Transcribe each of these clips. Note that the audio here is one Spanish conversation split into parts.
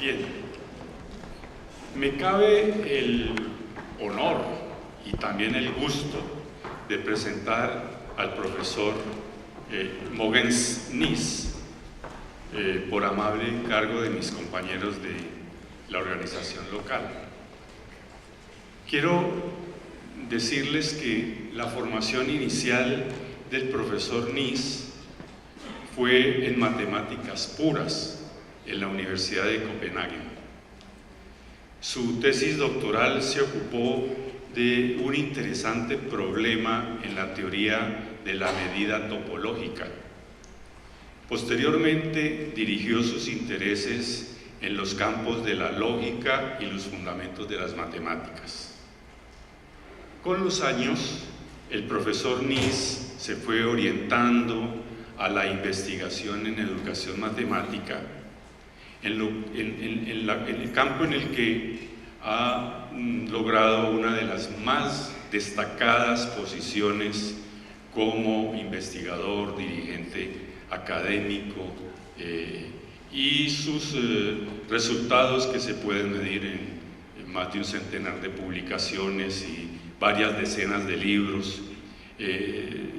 Bien, me cabe el honor y también el gusto de presentar al profesor Mogens Niss, por amable encargo de mis compañeros de la organización local. Quiero decirles que la formación inicial del profesor Niss fue en matemáticas puras en la Universidad de Copenhague. Su tesis doctoral se ocupó de un interesante problema en la teoría de la medida topológica. Posteriormente dirigió sus intereses en los campos de la lógica y los fundamentos de las matemáticas. Con los años, el profesor Niss se fue orientando a la investigación en educación matemática, en el campo en el que ha logrado una de las más destacadas posiciones como investigador, dirigente académico, y sus resultados, que se pueden medir en más de un centenar de publicaciones y varias decenas de libros,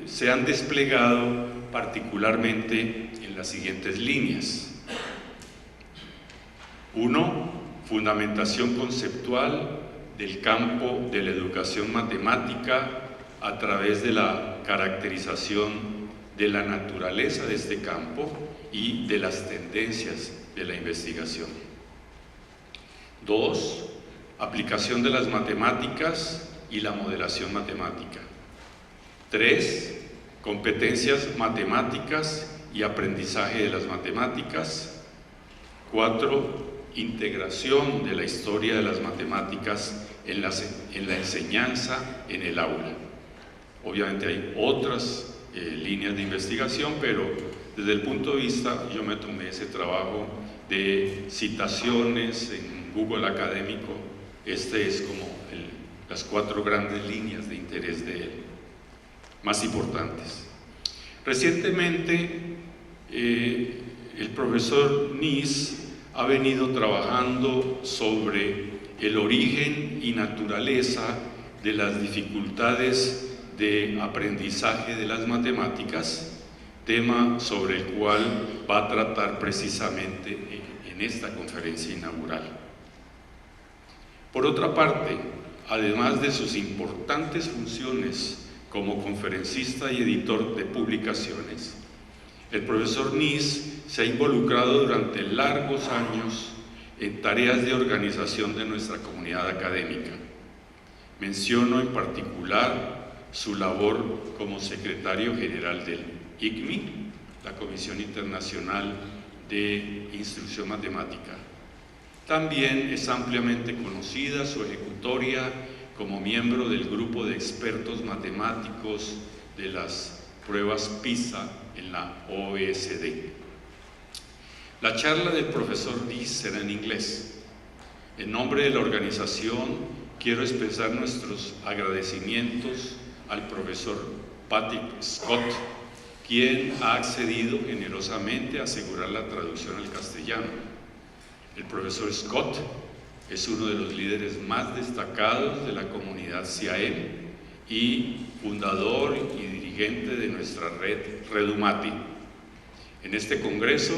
se han desplegado particularmente en las siguientes líneas. 1. Fundamentación conceptual del campo de la educación matemática a través de la caracterización de la naturaleza de este campo y de las tendencias de la investigación. 2. Aplicación de las matemáticas y la modelación matemática. 3. Competencias matemáticas y aprendizaje de las matemáticas. 4. Integración de la historia de las matemáticas en la enseñanza en el aula. Obviamente hay otras líneas de investigación, pero desde el punto de vista, yo me tomé ese trabajo de citaciones en Google académico. Este es como las 4 grandes líneas de interés de él, más importantes. Recientemente, el profesor Niss ha venido trabajando sobre el origen y naturaleza de las dificultades de aprendizaje de las matemáticas, tema sobre el cual va a tratar precisamente en esta conferencia inaugural. Por otra parte, además de sus importantes funciones como conferencista y editor de publicaciones, el profesor Niss se ha involucrado durante largos años en tareas de organización de nuestra comunidad académica. Menciono en particular su labor como secretario general del ICMI, la Comisión Internacional de Instrucción Matemática. También es ampliamente conocida su ejecutoria como miembro del grupo de expertos matemáticos de las pruebas PISA en la OECD. La charla del profesor Niss será en inglés. En nombre de la organización, quiero expresar nuestros agradecimientos al profesor Patrick Scott, quien ha accedido generosamente a asegurar la traducción al castellano. El profesor Scott es uno de los líderes más destacados de la comunidad CIAM y fundador y dirigente de nuestra red Redumati. En este congreso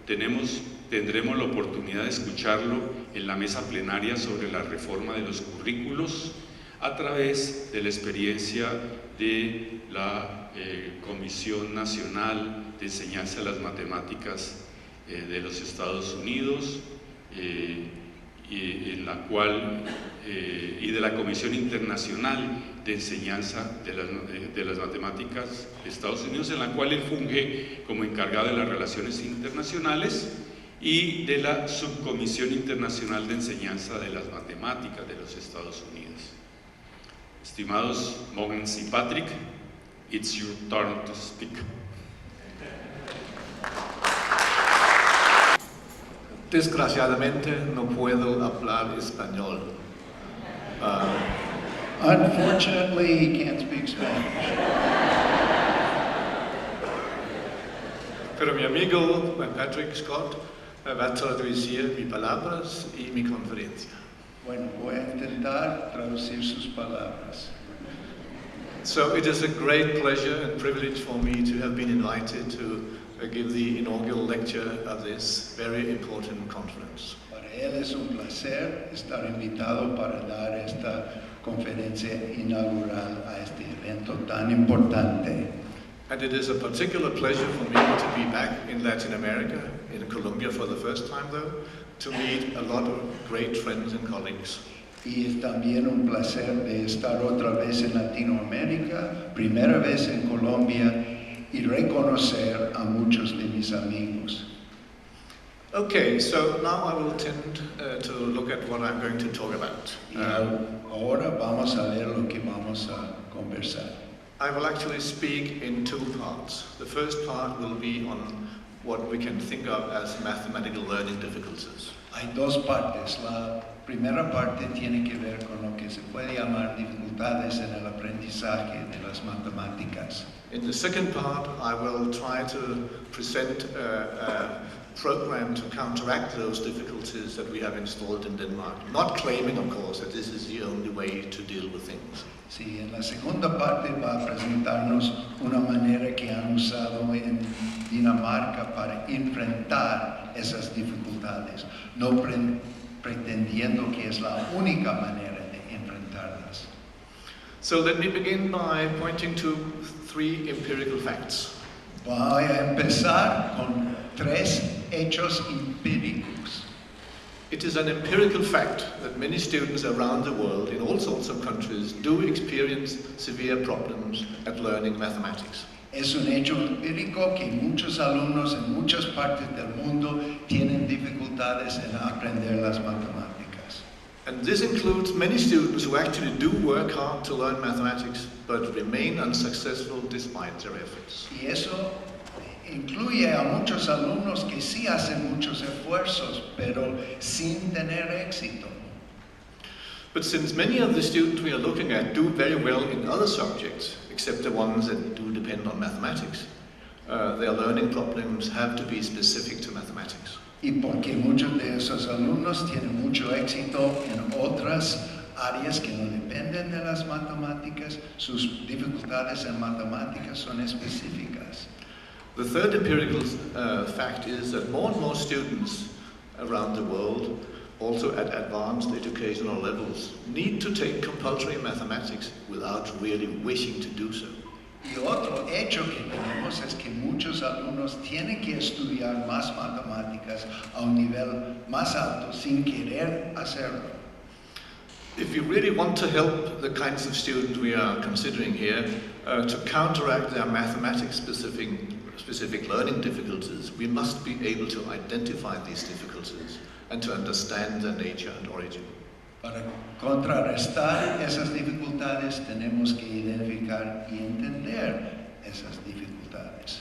tendremos la oportunidad de escucharlo en la mesa plenaria sobre la reforma de los currículos a través de la experiencia de la Comisión Nacional de Enseñanza de las Matemáticas de los Estados Unidos, y de la Comisión Internacional de Enseñanza de las Matemáticas de Estados Unidos, en la cual él funge como encargado de las relaciones internacionales, y de la Subcomisión Internacional de Enseñanza de las Matemáticas de los Estados Unidos. Estimados Mogens y Patrick, it's your turn to speak. Desgraciadamente no puedo hablar español. Unfortunately, he can't speak Spanish. Pero mi amigo Patrick Scott Va a traducir mis palabras y mi conferencia. Bueno, voy a intentar traducir sus palabras. So it is a great pleasure and privilege for me to have been invited to give the inaugural lecture of this very important conference. Para él es un placer estar invitado para dar esta conferencia inaugural a este evento tan importante. And it is a particular pleasure for me to be back in Latin America, in Colombia for the first time though, to meet a lot of great friends and colleagues. Y es también un placer de estar otra vez en Latinoamérica, primera vez en Colombia, y reconocer a muchos de mis amigos. Okay, so now I will tend to look at what I'm going to talk about. Y ahora vamos a ver lo que vamos a conversar. I will actually speak in two parts. The first part will be on what we can think of as mathematical learning difficulties. Hay dos partes. La primera parte tiene que ver con lo que se puede llamar dificultades en el aprendizaje de las matemáticas. In the second part, I will try to present a program to counteract those difficulties that we have installed in Denmark. Not claiming, of course, that this is the only way to deal with things. Sí, en la segunda parte va a presentarnos una manera que han usado en Dinamarca para enfrentar esas dificultades, no pretendiendo que es la única manera de enfrentarlas. So let me begin by pointing to three empirical facts. Voy a empezar con tres hechos empíricos. It is an empirical fact that many students around the world in all sorts of countries do experience severe problems at learning mathematics. Es un hecho empírico que muchos alumnos en muchas partes del mundo tienen dificultades en aprender las matemáticas. And this includes many students who actually do work hard to learn mathematics but remain unsuccessful despite their efforts. Y eso incluye a muchos alumnos que sí hacen muchos esfuerzos, pero sin tener éxito. But since many of the students we are looking at do very well in other subjects, except the ones that do depend on mathematics, their learning problems have to be specific to mathematics. Y porque muchos de esos alumnos tienen mucho éxito en otras áreas que no dependen de las matemáticas, sus dificultades en matemáticas son específicas. The third empirical fact is that more and more students around the world, also at advanced educational levels, need to take compulsory mathematics without really wishing to do so. Y otro hecho que tenemos es que muchos alumnos tienen que estudiar más matemáticas a un nivel más alto sin querer hacerlo. If you really want to help the kinds of students we are considering here to counteract their mathematics-specific learning difficulties, we must be able to identify these difficulties and to understand their nature and origin. Para contrarrestar esas dificultades tenemos que identificar y entender esas dificultades.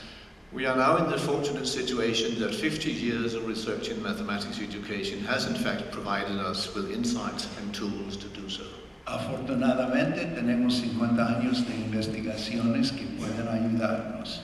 We are now in the fortunate situation that 50 years of research in mathematics education has in fact provided us with insights and tools to do so. Afortunadamente tenemos 50 años de investigaciones que pueden ayudarnos.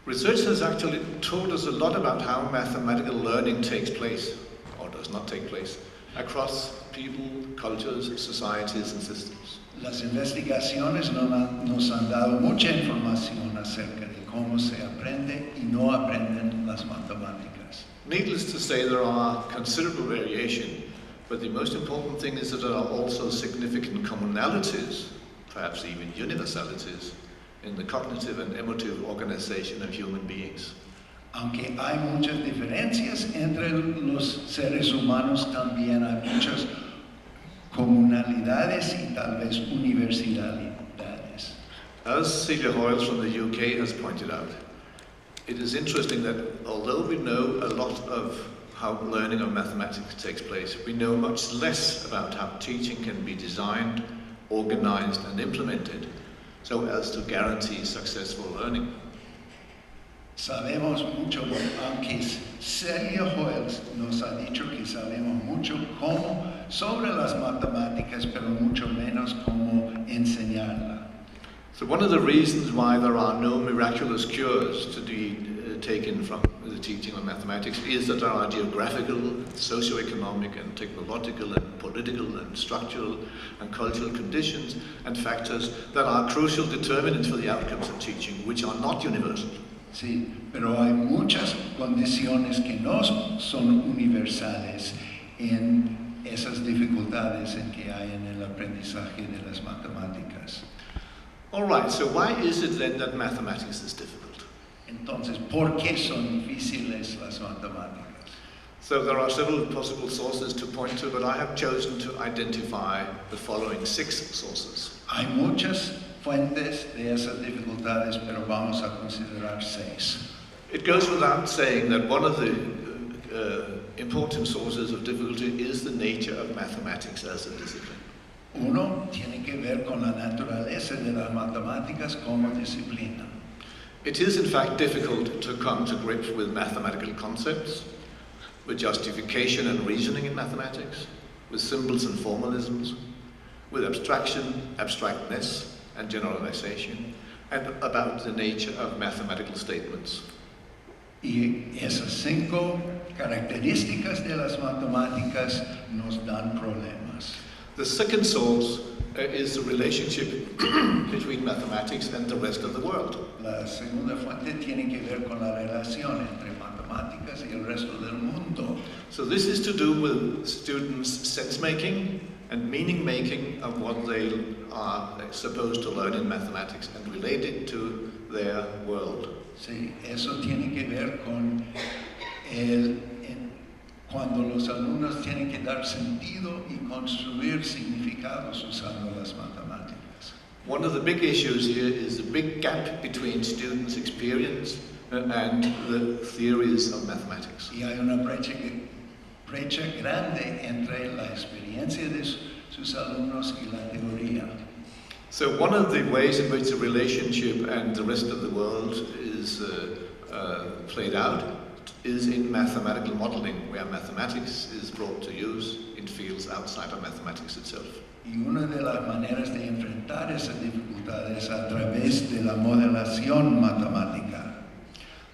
Research has actually taught us a lot about how mathematical learning takes place, or does not take place, across people, cultures, societies and systems. Las investigaciones nos han dado mucha información acerca de cómo se aprende y no aprenden las matemáticas. Needless to say, there are considerable variation, but the most important thing is that there are also significant commonalities, perhaps even universalities, in the cognitive and emotive organization of human beings. Aunque hay muchas diferencias entre los seres humanos, también hay muchas comunalidades y tal vez universalidades. As Celia Hoyles from the UK has pointed out, it is interesting that although we know a lot of how learning of mathematics takes place, we know much less about how teaching can be designed, organized and implemented so as to guarantee successful learning. Sabemos mucho, aunque Celia Hoyles nos ha dicho que sabemos mucho cómo sobre las matemáticas, pero mucho menos cómo enseñarla. So one of the reasons why there are no miraculous cures to the taken from the teaching of mathematics is that there are geographical, socio-economic and technological and political and structural and cultural conditions and factors that are crucial determinants for the outcomes of teaching, which are not universal. Sí, pero hay muchas condiciones que no son universales en esas dificultades en que hay en el aprendizaje de las matemáticas. All right, so why is it then that mathematics is difficult? Entonces, ¿por qué son difíciles las matemáticas? So there are several possible sources to point to, but I have chosen to identify the following 6 sources. Hay muchas fuentes de esas dificultades, pero vamos a considerar 6. It goes without saying that one of the important sources of difficulty is the nature of mathematics as a discipline. Uno tiene que ver con la naturaleza de las matemáticas como disciplina. It is in fact difficult to come to grips with mathematical concepts, with justification and reasoning in mathematics, with symbols and formalisms, with abstraction, abstractness and generalization, and about the nature of mathematical statements. Y esas 5 características de las matemáticas nos dan problemas. The second source is the relationship between mathematics and the rest of the world. La segunda fuente tiene que ver con la relación entre matemáticas y el resto del mundo. So this is to do with students' sense-making and meaning-making of what they are supposed to learn in mathematics and relate it to their world. Sí, eso tiene que ver con cuando los alumnos tienen que dar sentido y construir significados usando las matemáticas. One of the big issues here is the big gap between students' experience and the theories of mathematics. Y hay una brecha grande entre la experiencia de sus alumnos y la teoría. So one of the ways in which the relationship and the rest of the world is played out is in mathematical modeling, where mathematics is brought to use in fields outside of mathematics itself. Y una de las maneras de enfrentar esas dificultades es a través de la modelación matemática.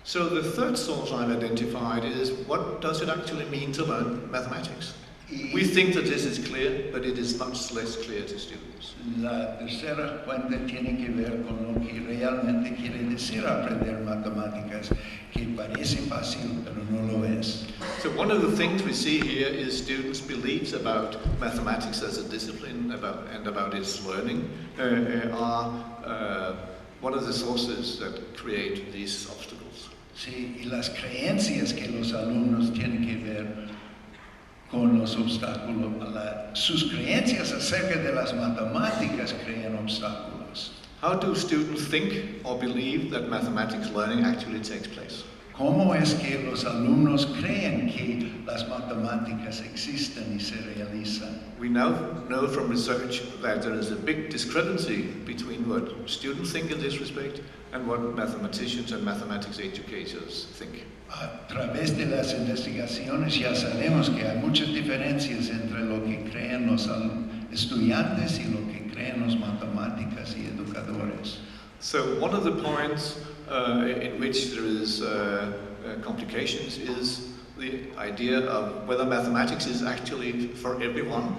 So the third source I've identified is, what does it actually mean to learn mathematics? We think that this is clear, but it is much less clear to students. La tercera fuente tiene que ver con lo que realmente quiere decir aprender matemáticas, que parece fácil, pero no lo es. So one of the things we see here is students' beliefs about mathematics as a discipline and about its learning are one of the sources that create these obstacles. Sí, y las creencias que los alumnos tienen que ver con los obstáculos, sus creencias acerca de las matemáticas crean obstáculos. How do students think or believe that mathematics learning actually takes place? ¿Cómo es que los alumnos creen que las matemáticas existen y se realizan? We now know from research that there is a big discrepancy between what students think in this respect and what mathematicians and mathematics educators think. A través de las investigaciones ya sabemos que hay muchas diferencias entre lo que creen los estudiantes y lo que creen los matemáticas y educadores. So one of the points in which there is complications is the idea of whether mathematics is actually for everyone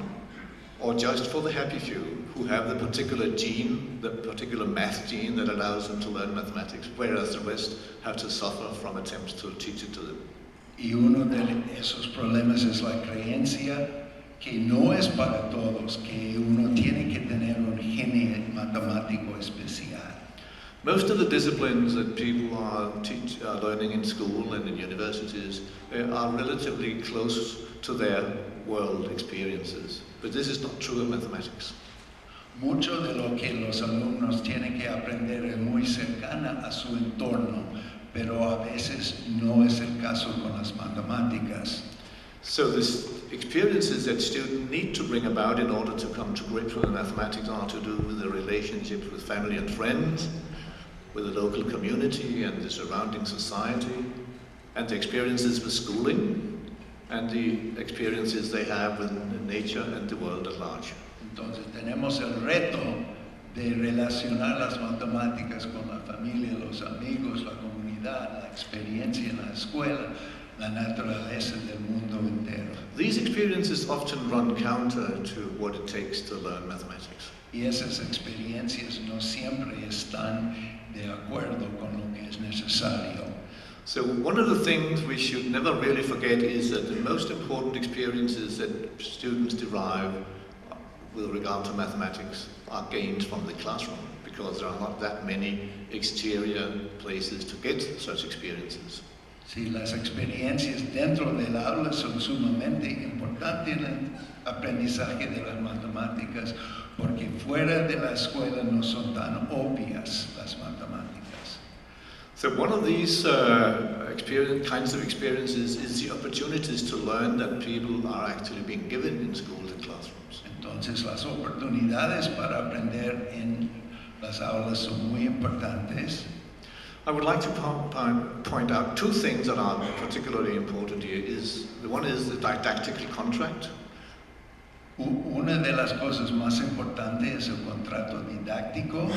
or just for the happy few who have the particular gene, the particular math gene that allows them to learn mathematics, whereas the rest have to suffer from attempts to teach it to them. Y uno de esos problemas es la creencia que no es para todos, que uno tiene que tener un genio matemático especial. Most of the disciplines that people are learning in school and in universities are relatively close to their world experiences, but this is not true of mathematics. Mucho de lo que los alumnos tienen que aprender es muy cercana a su entorno, pero a veces no es el caso con las matemáticas. So the experiences that students need to bring about in order to come to grips with mathematics are to do with the relationships with family and friends, with the local community and the surrounding society, and the experiences with schooling, and the experiences they have with nature and the world at large. Entonces tenemos el reto de relacionar las matemáticas con la familia, los amigos, la comunidad oportunidad, la experiencia en la escuela, la naturaleza del mundo entero. These experiences often run counter to what it takes to learn mathematics. Y esas experiencias no siempre están de acuerdo con lo que es necesario. So one of the things we should never really forget is that the most important experiences that students derive with regard to mathematics are gained from the classroom, because there are not that many exterior places to get such experiences. Sí, las experiencias dentro del aula son sumamente importantes en el aprendizaje de las matemáticas, porque fuera de la escuela no son tan obvias las matemáticas. So one of these kinds of experiences is the opportunities to learn that people are actually being given in schools and classrooms. Entonces las oportunidades para aprender en las aulas son muy importantes. I would like to point out two things that are particularly important here. One is the didactical contract. Una de las cosas más importantes es el contrato didáctico.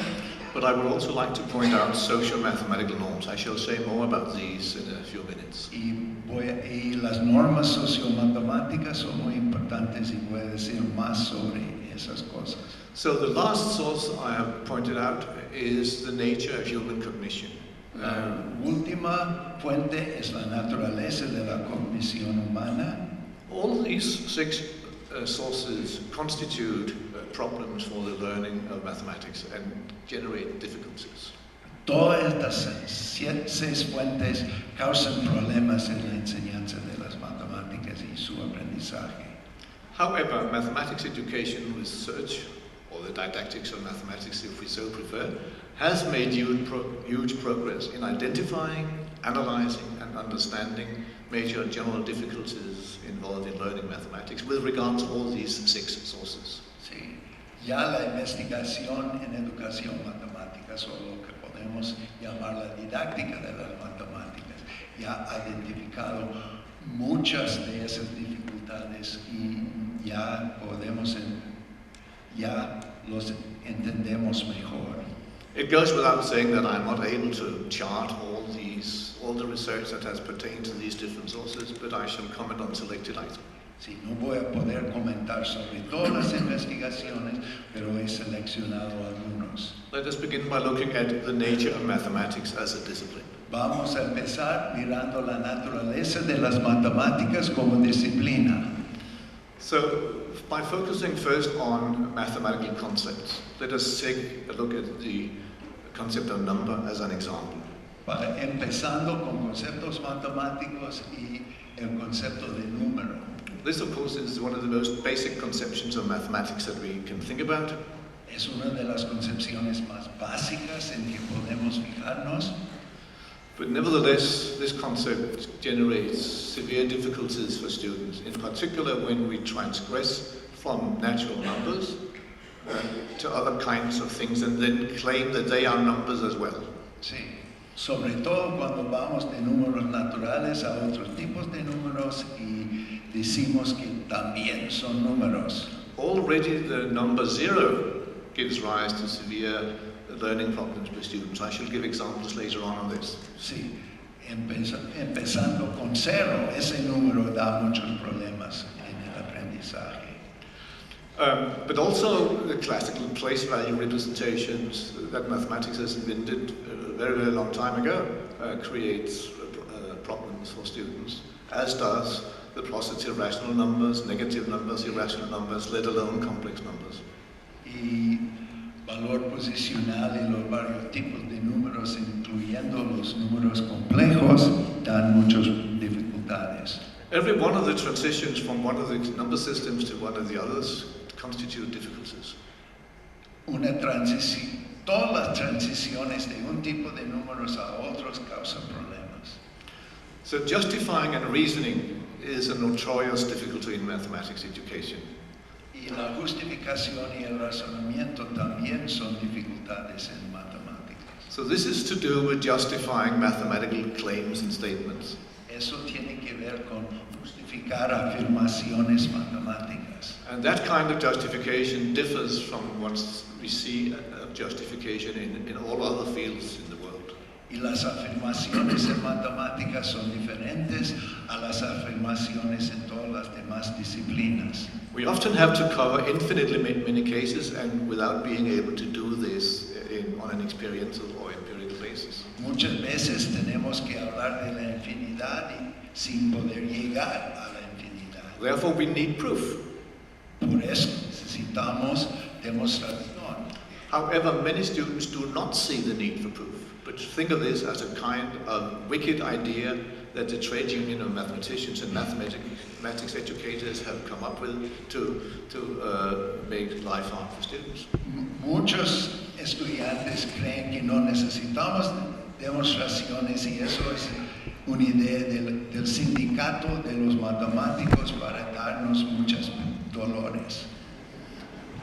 But I would also like to point out social mathematical norms. I shall say more about these in a few minutes. Y las normas sociomatemáticas son muy importantes y voy a decir más sobre esas cosas. So the last source I have pointed out is the nature of human cognition. La última fuente es la naturaleza de la cognición humana. All these six sources constitute problems for the learning of mathematics and generate difficulties. Todas estas seis fuentes causan problemas en la enseñanza de las matemáticas y su aprendizaje. However, mathematics education research, or the didactics of mathematics if we so prefer, has made huge progress in identifying, analyzing and understanding major general difficulties involved in learning mathematics with regard to all these six sources. Sí, ya la investigación en educación matemáticas, o lo que podemos llamar la didáctica de las matemáticas, ya ha identificado muchas de esas dificultades y ya los entendemos mejor. It goes without saying that I'm not able to chart all the research that has pertained to these different sources, but I shall comment on selected items. Sí, no voy a poder comentar sobre todas las investigaciones, pero he seleccionado algunos. Let us begin by looking at the nature of mathematics as a discipline. Vamos a empezar mirando la naturaleza de las matemáticas como disciplina. So, by focusing first on mathematical concepts, let us take a look at the concept of number as an example. Empezando con conceptos matemáticos y el concepto de número. This, of course, is one of the most basic conceptions of mathematics that we can think about. Es una de las concepciones más básicas en que podemos fijarnos. But nevertheless, this concept generates severe difficulties for students, in particular when we transgress from natural numbers to other kinds of things and then claim that they are numbers as well. Sí, sobre todo cuando vamos de números naturales a otros tipos de números y decimos que también son números. Already the number 0 gives rise to severe learning problems for students. I shall give examples later on this. Sí, empezando con 0, ese número da muchos problemas en el aprendizaje. But also the classical place value representations that mathematics has invented a very, very long time ago creates problems for students, as does the positive rational numbers, negative numbers, irrational numbers, let alone complex numbers. Y valor posicional y los varios tipos de números, incluyendo los números complejos, dan muchas dificultades. Every one of the transitions from one of the number systems to one of the others constitute difficulties. Todas las transiciones de un tipo de números a otros causan problemas. So justifying and reasoning is a notorious difficulty in mathematics education. Y la justificación y el razonamiento también son dificultades en matemáticas. So this is to do with justifying mathematical claims and statements. Eso tiene que ver con justificar afirmaciones matemáticas. And that kind of justification differs from what we see of justification in all other fields in the world. Y las afirmaciones en matemáticas son diferentes a las afirmaciones en todas las demás disciplinas. We often have to cover infinitely many cases and without being able to do this on an experiential or empirical basis. Muchas veces tenemos que hablar de la infinidad y sin poder llegar a la infinidad. Therefore, we need proof. Por eso necesitamos demostración. However, many students do not see the need for proof, but think of this as a kind of wicked idea that the trade union of mathematicians and mathematics educators have come up with to make life hard for students. Muchos estudiantes creen que no necesitamos demostraciones y eso es una idea del sindicato de los matemáticos para darnos muchos dolores.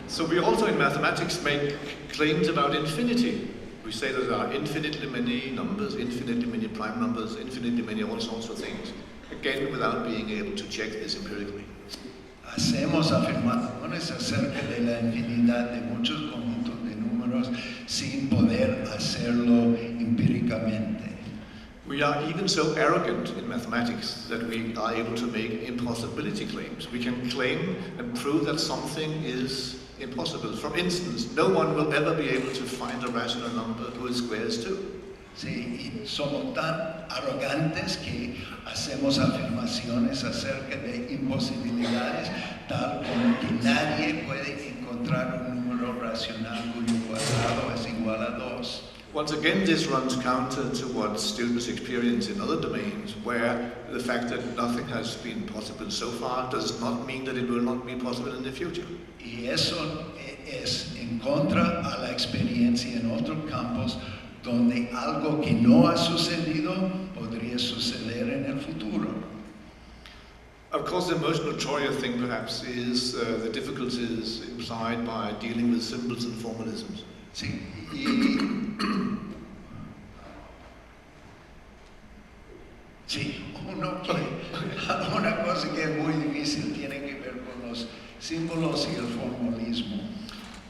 So we also in mathematics make claims about infinity. We say that there are infinitely many numbers, infinitely many prime numbers, infinitely many all sorts of things, again without being able to check this empirically. Hacemos afirmaciones acerca de la infinidad de muchos conjuntos de números sin poder hacerlo empíricamente. We are even so arrogant in mathematics that we are able to make impossibility claims. We can claim and prove that something is impossible. For instance, no one will ever be able to find a rational number whose square is 2. Sí, y somos tan arrogantes que hacemos afirmaciones acerca de imposibilidades, tal como que nadie puede encontrar un número racional cuyo cuadrado es igual a 2. Once again, this runs counter to what students experience in other domains, where the fact that nothing has been possible so far does not mean that it will not be possible in the future. Y eso es en contra a la experiencia en otros campos donde algo que no ha sucedido podría suceder en el futuro. Of course, the most notorious thing perhaps is the difficulties implied by dealing with symbols and formalisms. Sí, y sí, una cosa que es muy difícil tiene que ver con los símbolos y el formalismo.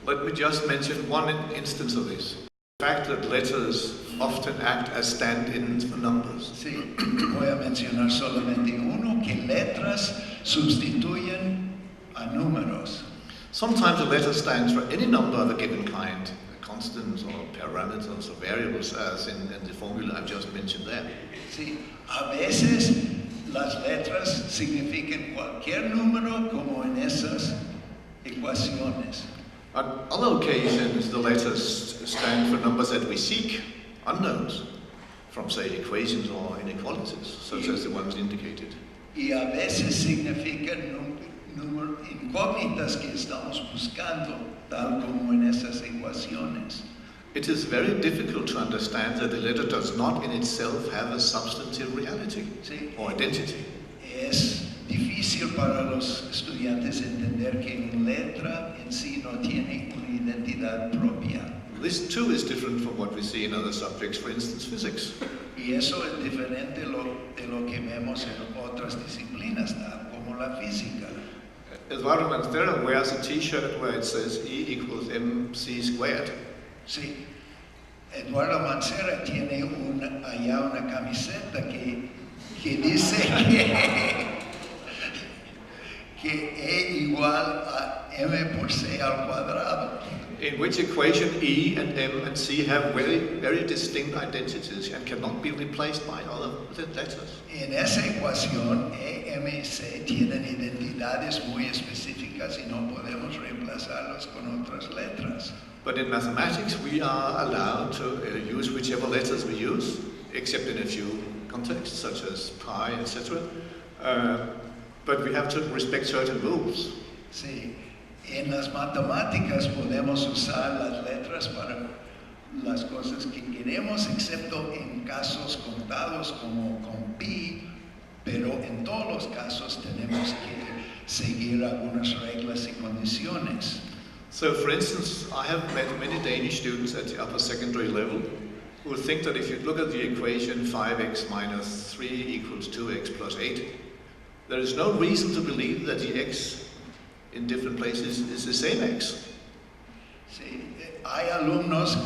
Let me just mention one instance of this. The fact that letters often act as stand-ins for numbers. Sí, voy a mencionar solamente uno, que letras sustituyen a números. Sometimes a letter stands for any number of a given kind, constants or parameters or variables, as in the formula I've just mentioned there. Sí, a veces las letras significan cualquier número como en esas ecuaciones. On other occasions, the letters stand for numbers that we seek, unknowns, from say equations or inequalities, such as the ones indicated. Y a veces significan incógnitas que estamos buscando, tal como en esas ecuaciones. It is very difficult to understand that the letter does not in itself have a substantive reality Sí. or identity. Es difícil para los estudiantes entender que una letra en sí no tiene una identidad propia. This too is different from what we see in other subjects, for instance, physics. Y eso es diferente de lo que vemos en otras disciplinas, tal como la física. Eduardo Mancera wears a t-shirt where it says E equals mc squared. Sí, Eduardo Mancera tiene allá una camiseta que dice que E igual a m por c al cuadrado. In which equation E and M and C have very distinct identities and cannot be replaced by other letters. En esa ecuación, E, M y C tienen identidades muy específicas y no podemos reemplazarlas con otras letras. But in mathematics, we are allowed to use whichever letters we use, except in a few contexts, such as pi, etc. But we have to respect certain rules. Sí. En las matemáticas podemos usar las letras para las cosas que queremos, excepto en casos contados como con pi, pero en todos los casos tenemos que seguir algunas reglas y condiciones. So, for instance, I have met many Danish students at the upper secondary level who think that if you look at the equation 5x minus 3 equals 2x plus 8, there is no reason to believe that the x in different places is the same x. Sí, hay alumnos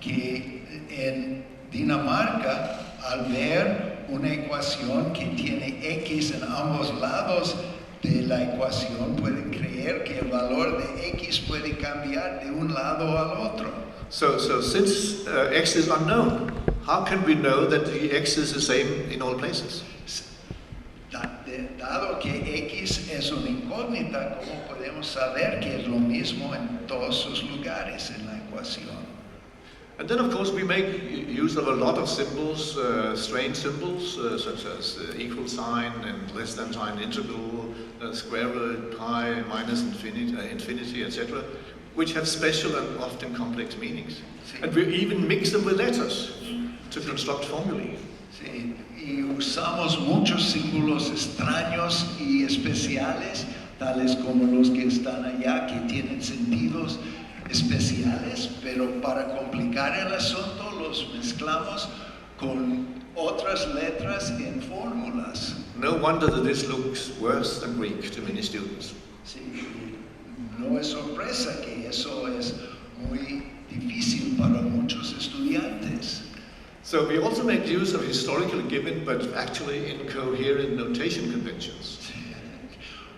que en Dinamarca, al ver una ecuación que tiene x en ambos lados de la ecuación, pueden creer que el valor de x puede cambiar de un lado al otro. So since x is unknown, how can we know that the x is the same in all places? Dado que x es una incógnita, ¿cómo podemos saber que es lo mismo en todos sus lugares en la ecuación? And then, of course, we make use of a lot of symbols, strange symbols, such as equal sign and less than sign, integral, square root, pi, minus infinity, etc., which have special and often complex meanings. Sí. And we even mix them with letters to construct formulae. Sí. Y usamos muchos símbolos extraños y especiales, tales como los que están allá, que tienen sentidos especiales, pero para complicar el asunto los mezclamos con otras letras en fórmulas. No wonder that this looks worse than Greek to many students. Sí, no es sorpresa que eso es muy difícil para muchos estudiantes. So we also make use of historically given but actually incoherent notation conventions.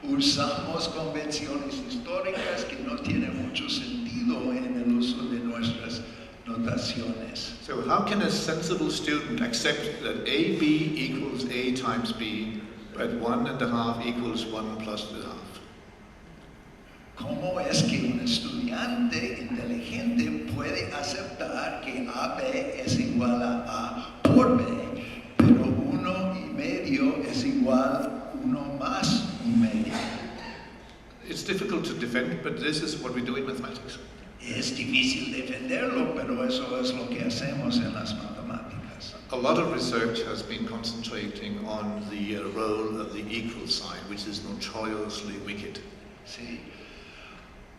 Usamos convenciones históricas que no tienen mucho sentido en el uso de nuestras notaciones. So how can a sensible student accept that AB equals A times B, but 1.5 equals 1 plus the half? ¿Cómo es que un estudiante inteligente puede aceptar que AB es igual a A por B, pero 1,5 es igual a 1 más 1,5? It's difficult to defend, but this is what we do in mathematics. Es difícil defenderlo, pero eso es lo que hacemos en las matemáticas. A lot of research has been concentrating on the role of the equal sign, which is notoriously wicked. Sí.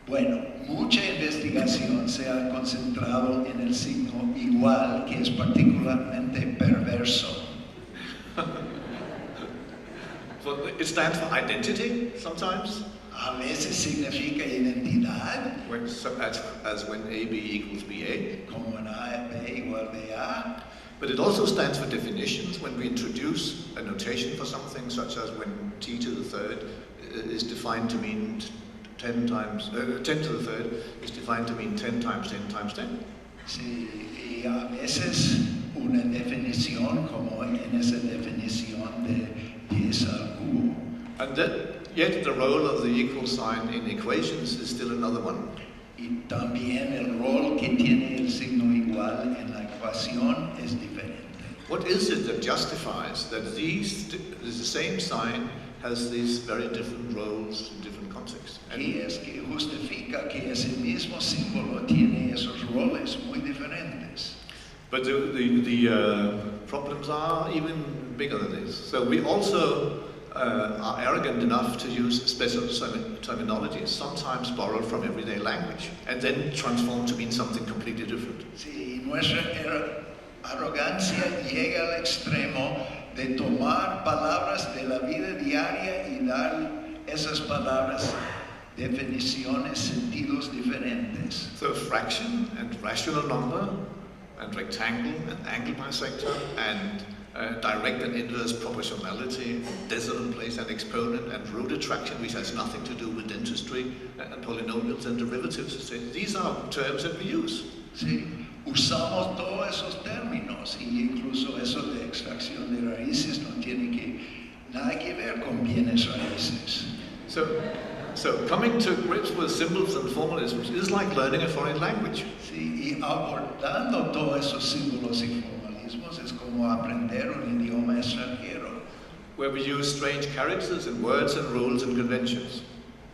Bueno, mucha investigación se ha concentrado en el signo igual, que es particularmente perverso. So it stands for identity sometimes. A veces significa identidad, As when AB equals BA. como en A, B igual B, A. But it also stands for definitions. When we introduce a notation for something, such as when t to the third is defined to mean 10 to the third is defined to mean 10 times 10 times 10. Sí, y a veces una definición como en esa definición de 10 al cubo. And yet the role of the equal sign in equations is still another one. Y también el rol que tiene el signo igual en la ecuación es diferente. What is it that justifies that the same sign has these very different roles in different contexts? Y es que justifica que ese mismo símbolo tiene esos roles muy diferentes. But the problems are even bigger than this. So we also are arrogant enough to use special terminology, sometimes borrowed from everyday language, and then transformed to mean something completely different. Sí, nuestra arrogancia llega al extremo de tomar palabras de la vida diaria y dar esas palabras definiciones, sentidos diferentes. So fraction and rational number and rectangle and angle bisector and direct and inverse proportionality, decimal place and exponent and root attraction, which has nothing to do with dentistry, and polynomials and derivatives. These are terms that we use. Sí, usamos todos esos términos y incluso eso de extracción de raíces no tiene nada que ver con bienes raíces. So coming to grips with symbols and formalisms is like learning a foreign language. Sí, y abordando todos esos símbolos y formalismos es como aprender un idioma extranjero. Where we use strange characters and words and rules and conventions.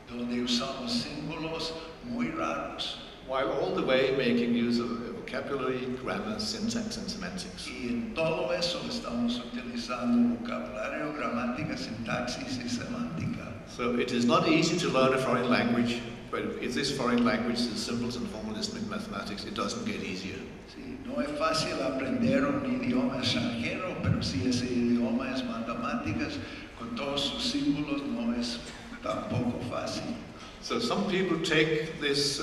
Donde usamos símbolos muy raros. While all the way making use of vocabulary, grammar, syntax and semantics. Y en todo eso estamos utilizando vocabulario, gramática, sintaxis y semántica. So it is not easy to learn a foreign language, but if this foreign language is symbols and formalism in mathematics, it doesn't get easier. Sí, no es fácil aprender un idioma extranjero, pero si ese idioma es matemáticas, con todos sus símbolos no es tampoco fácil. So some people take this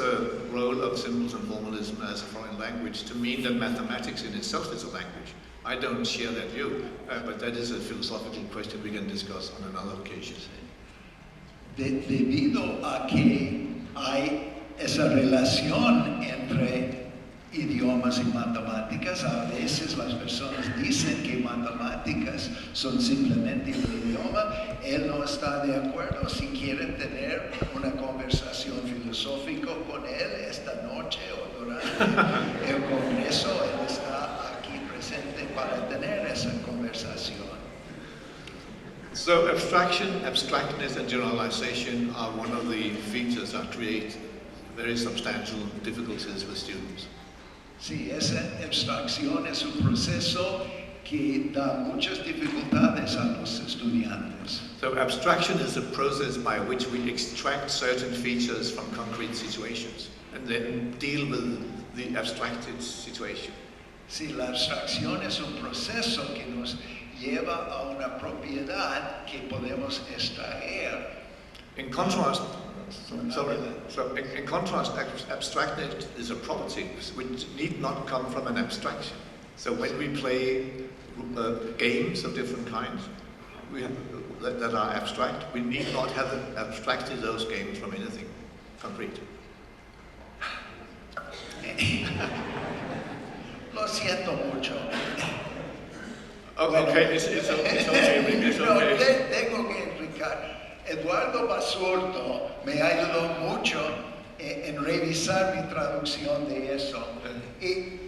role of symbols and formalism as a foreign language to mean that mathematics in itself is a language. I don't share that view, but that is a philosophical question we can discuss on another occasion. Debido a que hay esa relación entre idiomas y matemáticas, a veces las personas dicen que matemáticas son simplemente un idioma. Él no está de acuerdo. Si quiere tener una conversación filosófica con él esta noche o durante el Congreso, él está aquí presente para tener esa conversación. So abstraction, abstractness and generalization are one of the features that create very substantial difficulties with students. Sí, esa abstracción es un proceso que da muchas dificultades a los estudiantes. So abstraction is the process by which we extract certain features from concrete situations and then deal with the abstracted situation. Sí, la abstracción es un proceso que nos lleva a una propiedad que podemos extraer. In contrast, in contrast, abstractness is a property which need not come from an abstraction. So when we play games of different kinds that are abstract, we need not have abstracted those games from anything concrete. Lo siento mucho. Oh, Bueno, okay, it's okay, it's no, okay. tengo que explicar. Eduardo Basurto me ayudó mucho en revisar mi traducción de eso. Y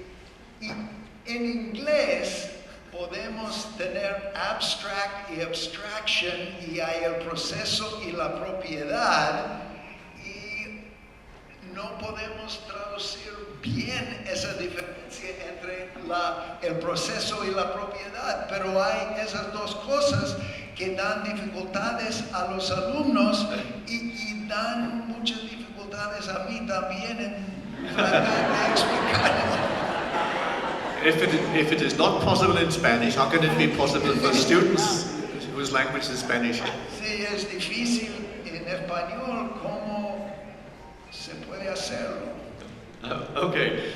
en inglés podemos tener abstract y abstraction y hay el proceso y la propiedad y no podemos traducir bien esa diferencia entre el proceso y la propiedad, pero hay esas dos cosas que dan dificultades a los alumnos y dan muchas dificultades a mí también en tratar de explicarlo. If it is not possible in Spanish, how can it be possible for students whose language is Spanish? Sí, es difícil en español, ¿cómo se puede hacerlo? Okay,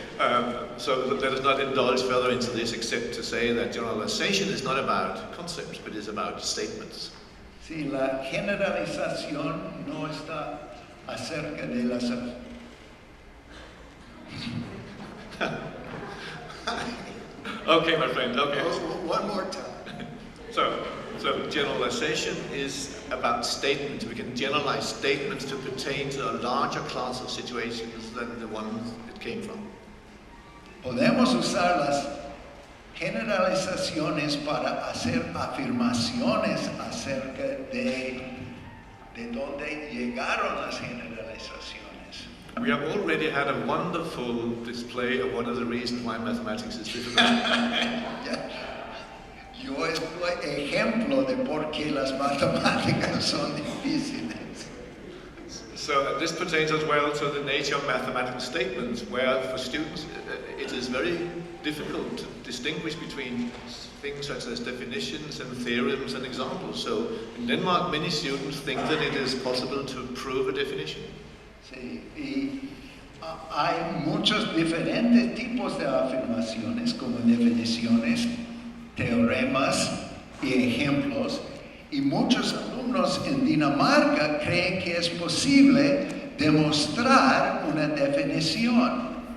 so let us not indulge further into this except to say that generalization is not about concepts, but is about statements. Sí, la generalización no está acerca de las... Okay, my friend, okay. One more time. So generalization is about statements. We can generalize statements to pertain to a larger class of situations than the ones it came from. Podemos usar las generalizaciones para hacer afirmaciones acerca de dónde llegaron las generalizaciones. We have already had a wonderful display of one of the reasons why mathematics is difficult. Yo soy ejemplo de por qué las matemáticas son difíciles. So this pertains as well to the nature of mathematical statements, where for students it is very difficult to distinguish between things such as definitions and theorems and examples. So in Denmark, many students think that it is possible to prove a definition. Sí, y hay muchos diferentes tipos de afirmaciones, como definiciones, teoremas y ejemplos, y muchos alumnos en Dinamarca creen que es posible demostrar una definición.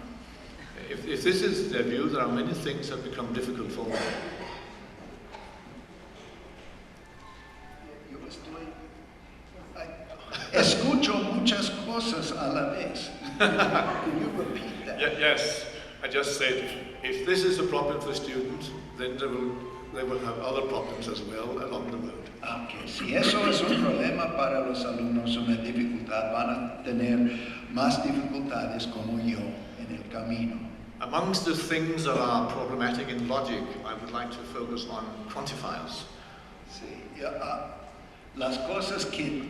If this is their view, there are many things that become difficult for them. Escucho muchas cosas a la vez. Can you repeat that? Yes, I just said, if this is a problem for students, then they will have other problems as well along the road. Okay. Si eso es un problema para los alumnos, una dificultad, van a tener más dificultades como yo en el camino. Amongst the things that are problematic in logic, I would like to focus on quantifiers. Sí, las cosas que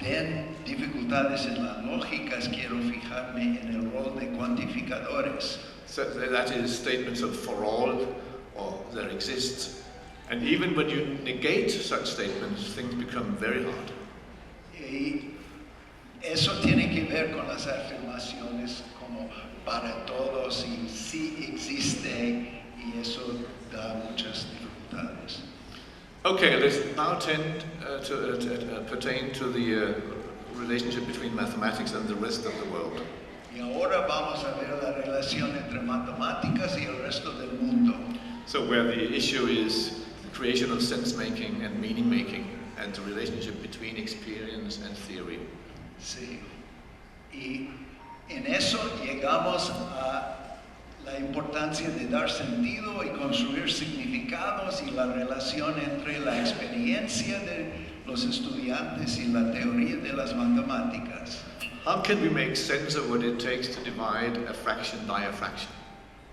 den dificultades en las lógicas, quiero fijarme en el rol de cuantificadores. So that is statements of for all, or there exists. And even when you negate such statements, things become very hard. Y eso tiene ver con las afirmaciones como para todos y sí existe, y eso da muchas dificultades. Okay, let's now pertain to the relationship between mathematics and the rest of the world. Y ahora vamos a ver la relación entre matemáticas y el resto del mundo. So where the issue is the creation of sense-making and meaning-making and the relationship between experience and theory. Sí. Y en eso llegamos a la importancia de dar sentido y construir significados y la relación entre la experiencia de los estudiantes y la teoría de las matemáticas. How can we make sense of what it takes to divide a fraction by a fraction?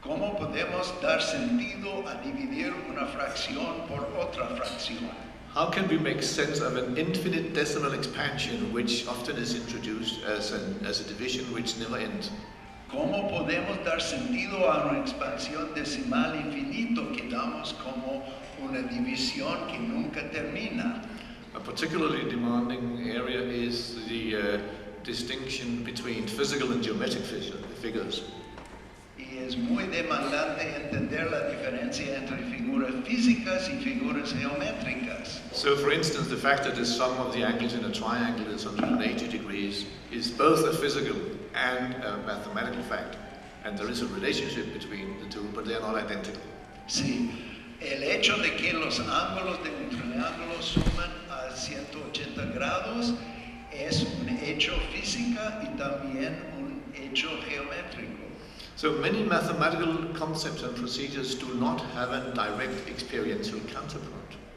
¿Cómo podemos dar sentido a dividir una fracción por otra fracción? How can we make sense of an infinite decimal expansion which often is introduced as a division which never ends? ¿Cómo podemos dar sentido a una expansión decimal infinito que damos como una división que nunca termina? A particularly demanding area is the distinction between physical and geometric figures. Y es muy demandante entender la diferencia entre figuras físicas y figuras geométricas. So, for instance, the fact that the sum of the angles in a triangle is 180 degrees is both a physical and a mathematical fact. And there is a relationship between the two, but they are not identical. Sí, el hecho de que los ángulos de un triángulo suman a 180 grados es un hecho física y también un hecho geométrico. So many mathematical concepts and procedures do not have a direct experiential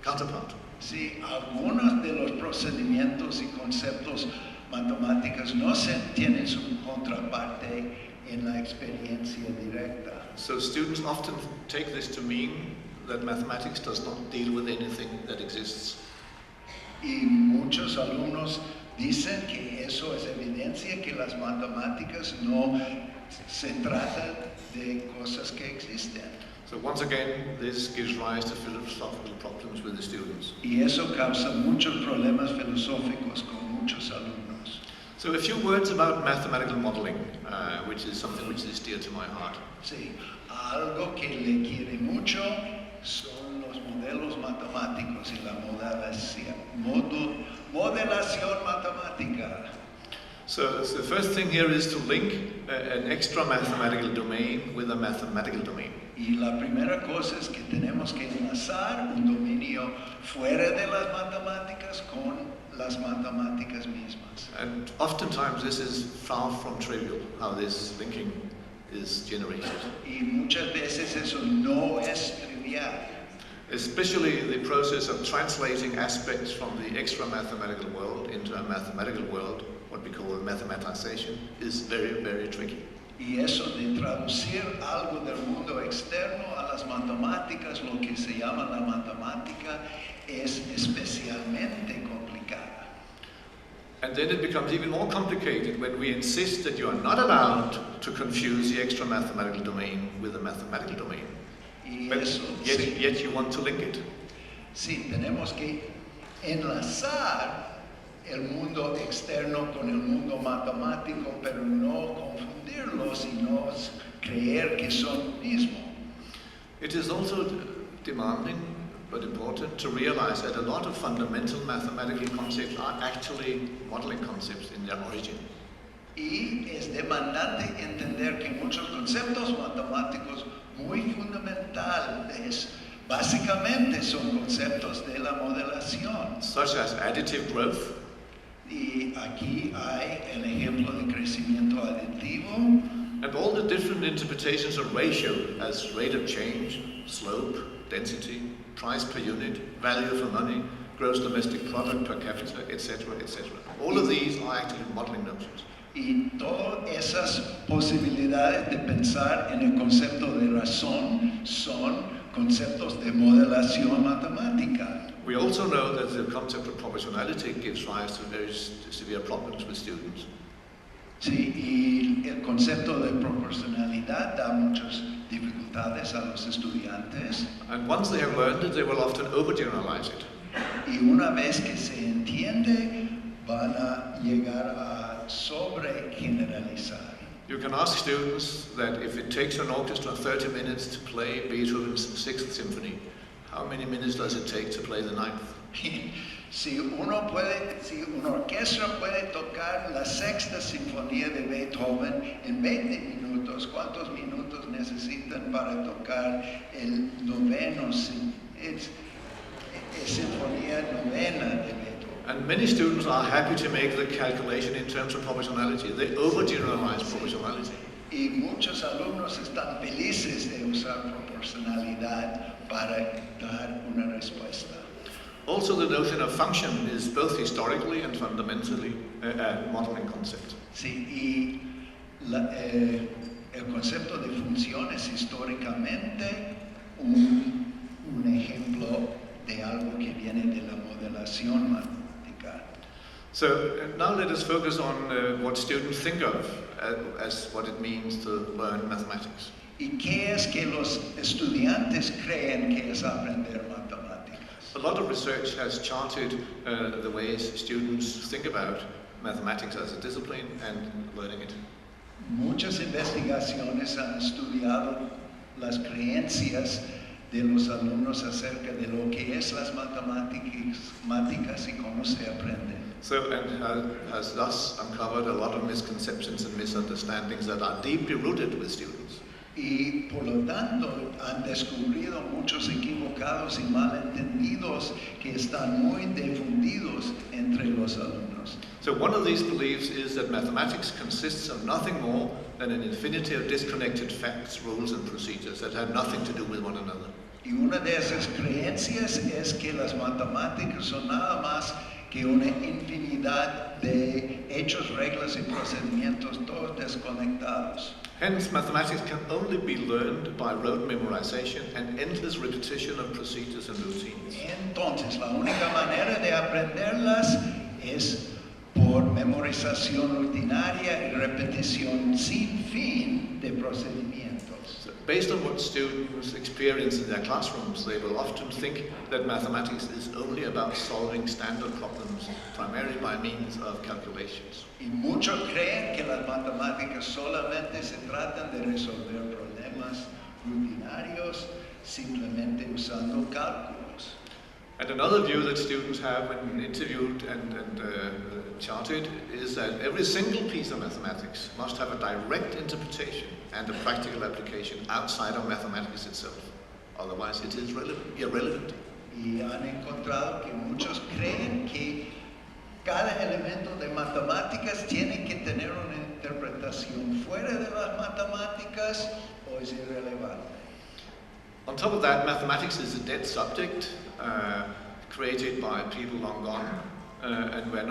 counterpart. Sí, algunos de los procedimientos y conceptos matemáticos no tienen su contraparte en la experiencia directa. So students often take this to mean that mathematics does not deal with anything that exists. Y muchos alumnos dicen que eso es evidencia que las matemáticas no se trata de cosas que existen. So once again, this gives rise to philosophical problems with the students. Y eso causa muchos problemas filosóficos con muchos alumnos. So a few words about mathematical modeling, which is something which is dear to my heart. Sí, algo que le quiere mucho son los modelos matemáticos y la modelación matemática. So the first thing here is to link an extra mathematical domain with a mathematical domain. Y la primera cosa es que tenemos que enlazar un dominio fuera de las matemáticas con las matemáticas mismas. And oftentimes this is far from trivial, how this linking is generated. Y muchas veces eso no es trivial. Especially the process of translating aspects from the extra mathematical world into a mathematical world, what we call mathematization, is very, very tricky. Y eso de traducir algo del mundo externo a las matemáticas, lo que se llama la matemática, es especialmente complicada. And then it becomes even more complicated when we insist that you are not allowed to confuse the extra mathematical domain with the mathematical domain. But yet you want to link it. Sí, tenemos que enlazar el mundo externo con el mundo matemático, pero no confundirlos y no creer que son lo mismo. It is also demanding but important to realize that a lot of fundamental mathematical concepts are actually modeling concepts in their origin. Y es demandante entender que muchos conceptos matemáticos muy fundamentales básicamente son conceptos de la modelación. Such as additive growth. Y aquí hay el ejemplo de crecimiento aditivo. And all the different interpretations of ratio as rate of change, slope, density, price per unit, value for money, gross domestic product per capita, etc., etc. All of these are actually modeling notions. Y todas esas posibilidades de pensar en el concepto de razón son conceptos de modelación matemática. We also know that the concept of proportionality gives rise to very severe problems with students. Sí, y el concepto de proporcionalidad da muchas dificultades a los estudiantes. And once they have learned it, they will often overgeneralize it. Y una vez que se entiende, van a llegar a sobregeneralizar. You can ask students that if it takes an orchestra 30 minutes to play Beethoven's 6th Symphony, how many minutes does it take to play the 9th? Si una orquesta puede tocar la 6ª sinfonía de Beethoven en 20 minutos, ¿cuántos minutos necesitan para tocar el 9º sinfonía novena de Beethoven? And many students are happy to make the calculation in terms of proportionality. They overgeneralize proportionality. Y muchos alumnos están felices de usar proporcionalidad para dar una respuesta. Also, the notion of function is both historically and fundamentally a modeling concept. Sí, y el concepto de función es históricamente un ejemplo de algo que viene de la modelación matemática. So now let us focus on what students think of as what it means to learn mathematics. ¿Y qué es que los estudiantes creen que es aprender matemáticas? A lot of research has charted the ways students think about mathematics as a discipline and learning it. Muchas investigaciones han estudiado las creencias de los alumnos acerca de lo que es las matemáticas y cómo se aprende. So, and has thus uncovered a lot of misconceptions and misunderstandings that are deeply rooted with students. Y por lo tanto han descubierto muchos equivocados y malentendidos que están muy difundidos entre los alumnos. So one of these beliefs is that mathematics consists of nothing more than an infinity of disconnected facts, rules and procedures that have nothing to do with one another. Y una de esas creencias es que las matemáticas son nada más que una infinidad de hechos, reglas y procedimientos todos desconectados. Hence, mathematics can only be learned by rote memorization and endless repetition of procedures and routines. Entonces, la única manera de aprenderlas es por memorización rutinaria y repetición sin fin de procedimientos. So, based on what students experience in their classrooms, they will often think that mathematics is only about solving standard problems, primarily by means of calculations. Y muchos creen que las matemáticas solamente se tratan de resolver problemas rutinarios simplemente usando cálculos. And another view that students have when interviewed and charted is that every single piece of mathematics must have a direct interpretation and a practical application outside of mathematics itself. Otherwise it is irrelevant. Y han encontrado que muchos creen que cada elemento de matemáticas tiene que tener una interpretación fuera de las matemáticas o es irrelevante. On top of that, mathematics is a dead subject created by people long gone and where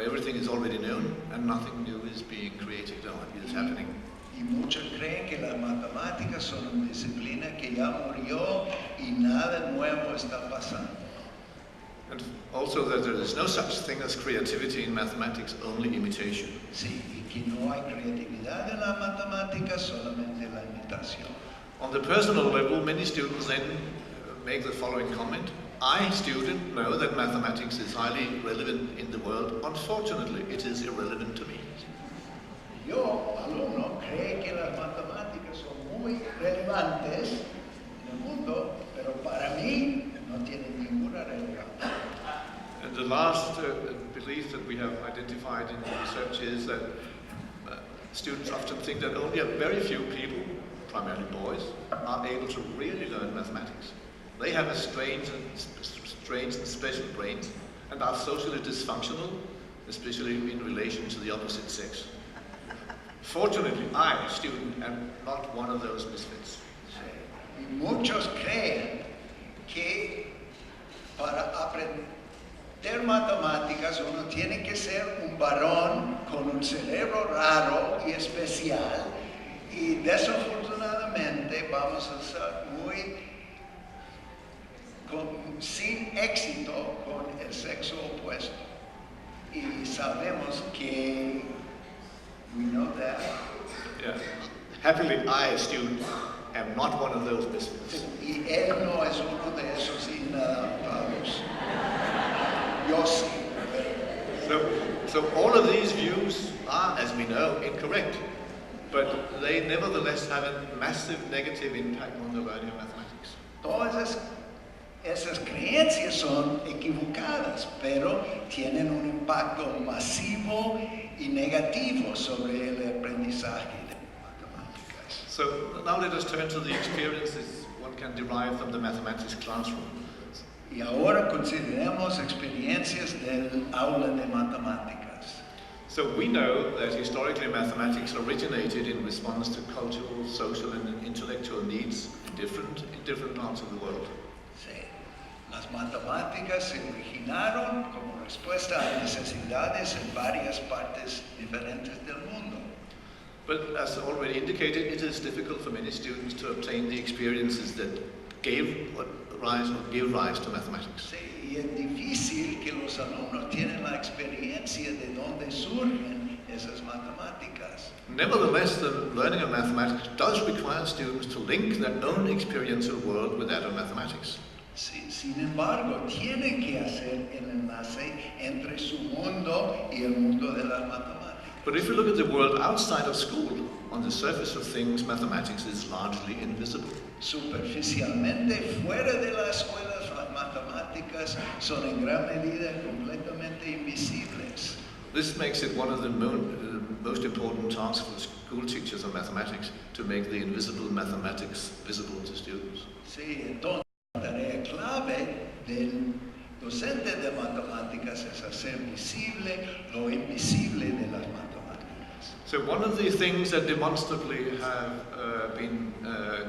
everything is already known and nothing new is being created or is happening. Y muchos creen que las matemáticas son una disciplina que ya murió y nada nuevo está pasando. And also that there is no such thing as creativity in mathematics, only imitation. Sí, y que no hay creatividad en las matemáticas, solamente la imitación. On the personal level, many students then make the following comment. I, student, know that mathematics is highly relevant in the world. Unfortunately, it is irrelevant to me. Yo, alumno, creo que las matemáticas son muy relevantes en el mundo, pero para mí no tienen ninguna relevancia. And the last belief that we have identified in the research is that students often think that only a very few people, primarily boys, are able to really learn mathematics. They have a strange and special brain and are socially dysfunctional, especially in relation to the opposite sex. Fortunately, I, student, am not one of those misfits. Y muchos creen que para aprender matemáticas uno tiene que ser un varón con un cerebro raro y especial, y desafortunadamente vamos a ser sin éxito con el sexo opuesto. Y sabemos que we know that. Yeah. Happily, I, student, am not one of those misfits. Y él no es uno de esos inadaptados. Yo sí, pero So all of these views are, as we know, incorrect, but they nevertheless have a massive negative impact on the learning of mathematics. Todas esas creencias son equivocadas, pero tienen un impacto masivo y negativo sobre el aprendizaje de matemáticas. So now let us turn to the experiences one can derive from the mathematics classroom. Y ahora consideremos experiencias del aula de matemáticas. So we know that historically mathematics originated in response to cultural, social and intellectual needs in different parts of the world. Sí. Las matemáticas se originaron como respuesta a necesidades en varias partes diferentes del mundo. But as already indicated, it is difficult for many students to obtain the experiences that gave rise to mathematics. Sí, y es difícil que los alumnos tienen la experiencia de dónde surgen esas matemáticas. Nevertheless, the learning of mathematics does require students to link their own experiential world with that of mathematics. Sí, sin embargo, tienen que hacer el enlace entre su mundo y el mundo de las matemáticas. But if you look at the world outside of school, on the surface of things, mathematics is largely invisible. Superficialmente, fuera de las escuelas, las matemáticas son en gran medida completamente invisibles. This makes it one of the most important tasks for school teachers of mathematics, to make the invisible mathematics visible to students. Sí, entonces la tarea clave del docente de matemáticas es hacer visible lo invisible de las matemáticas. So one of the things that demonstrably have been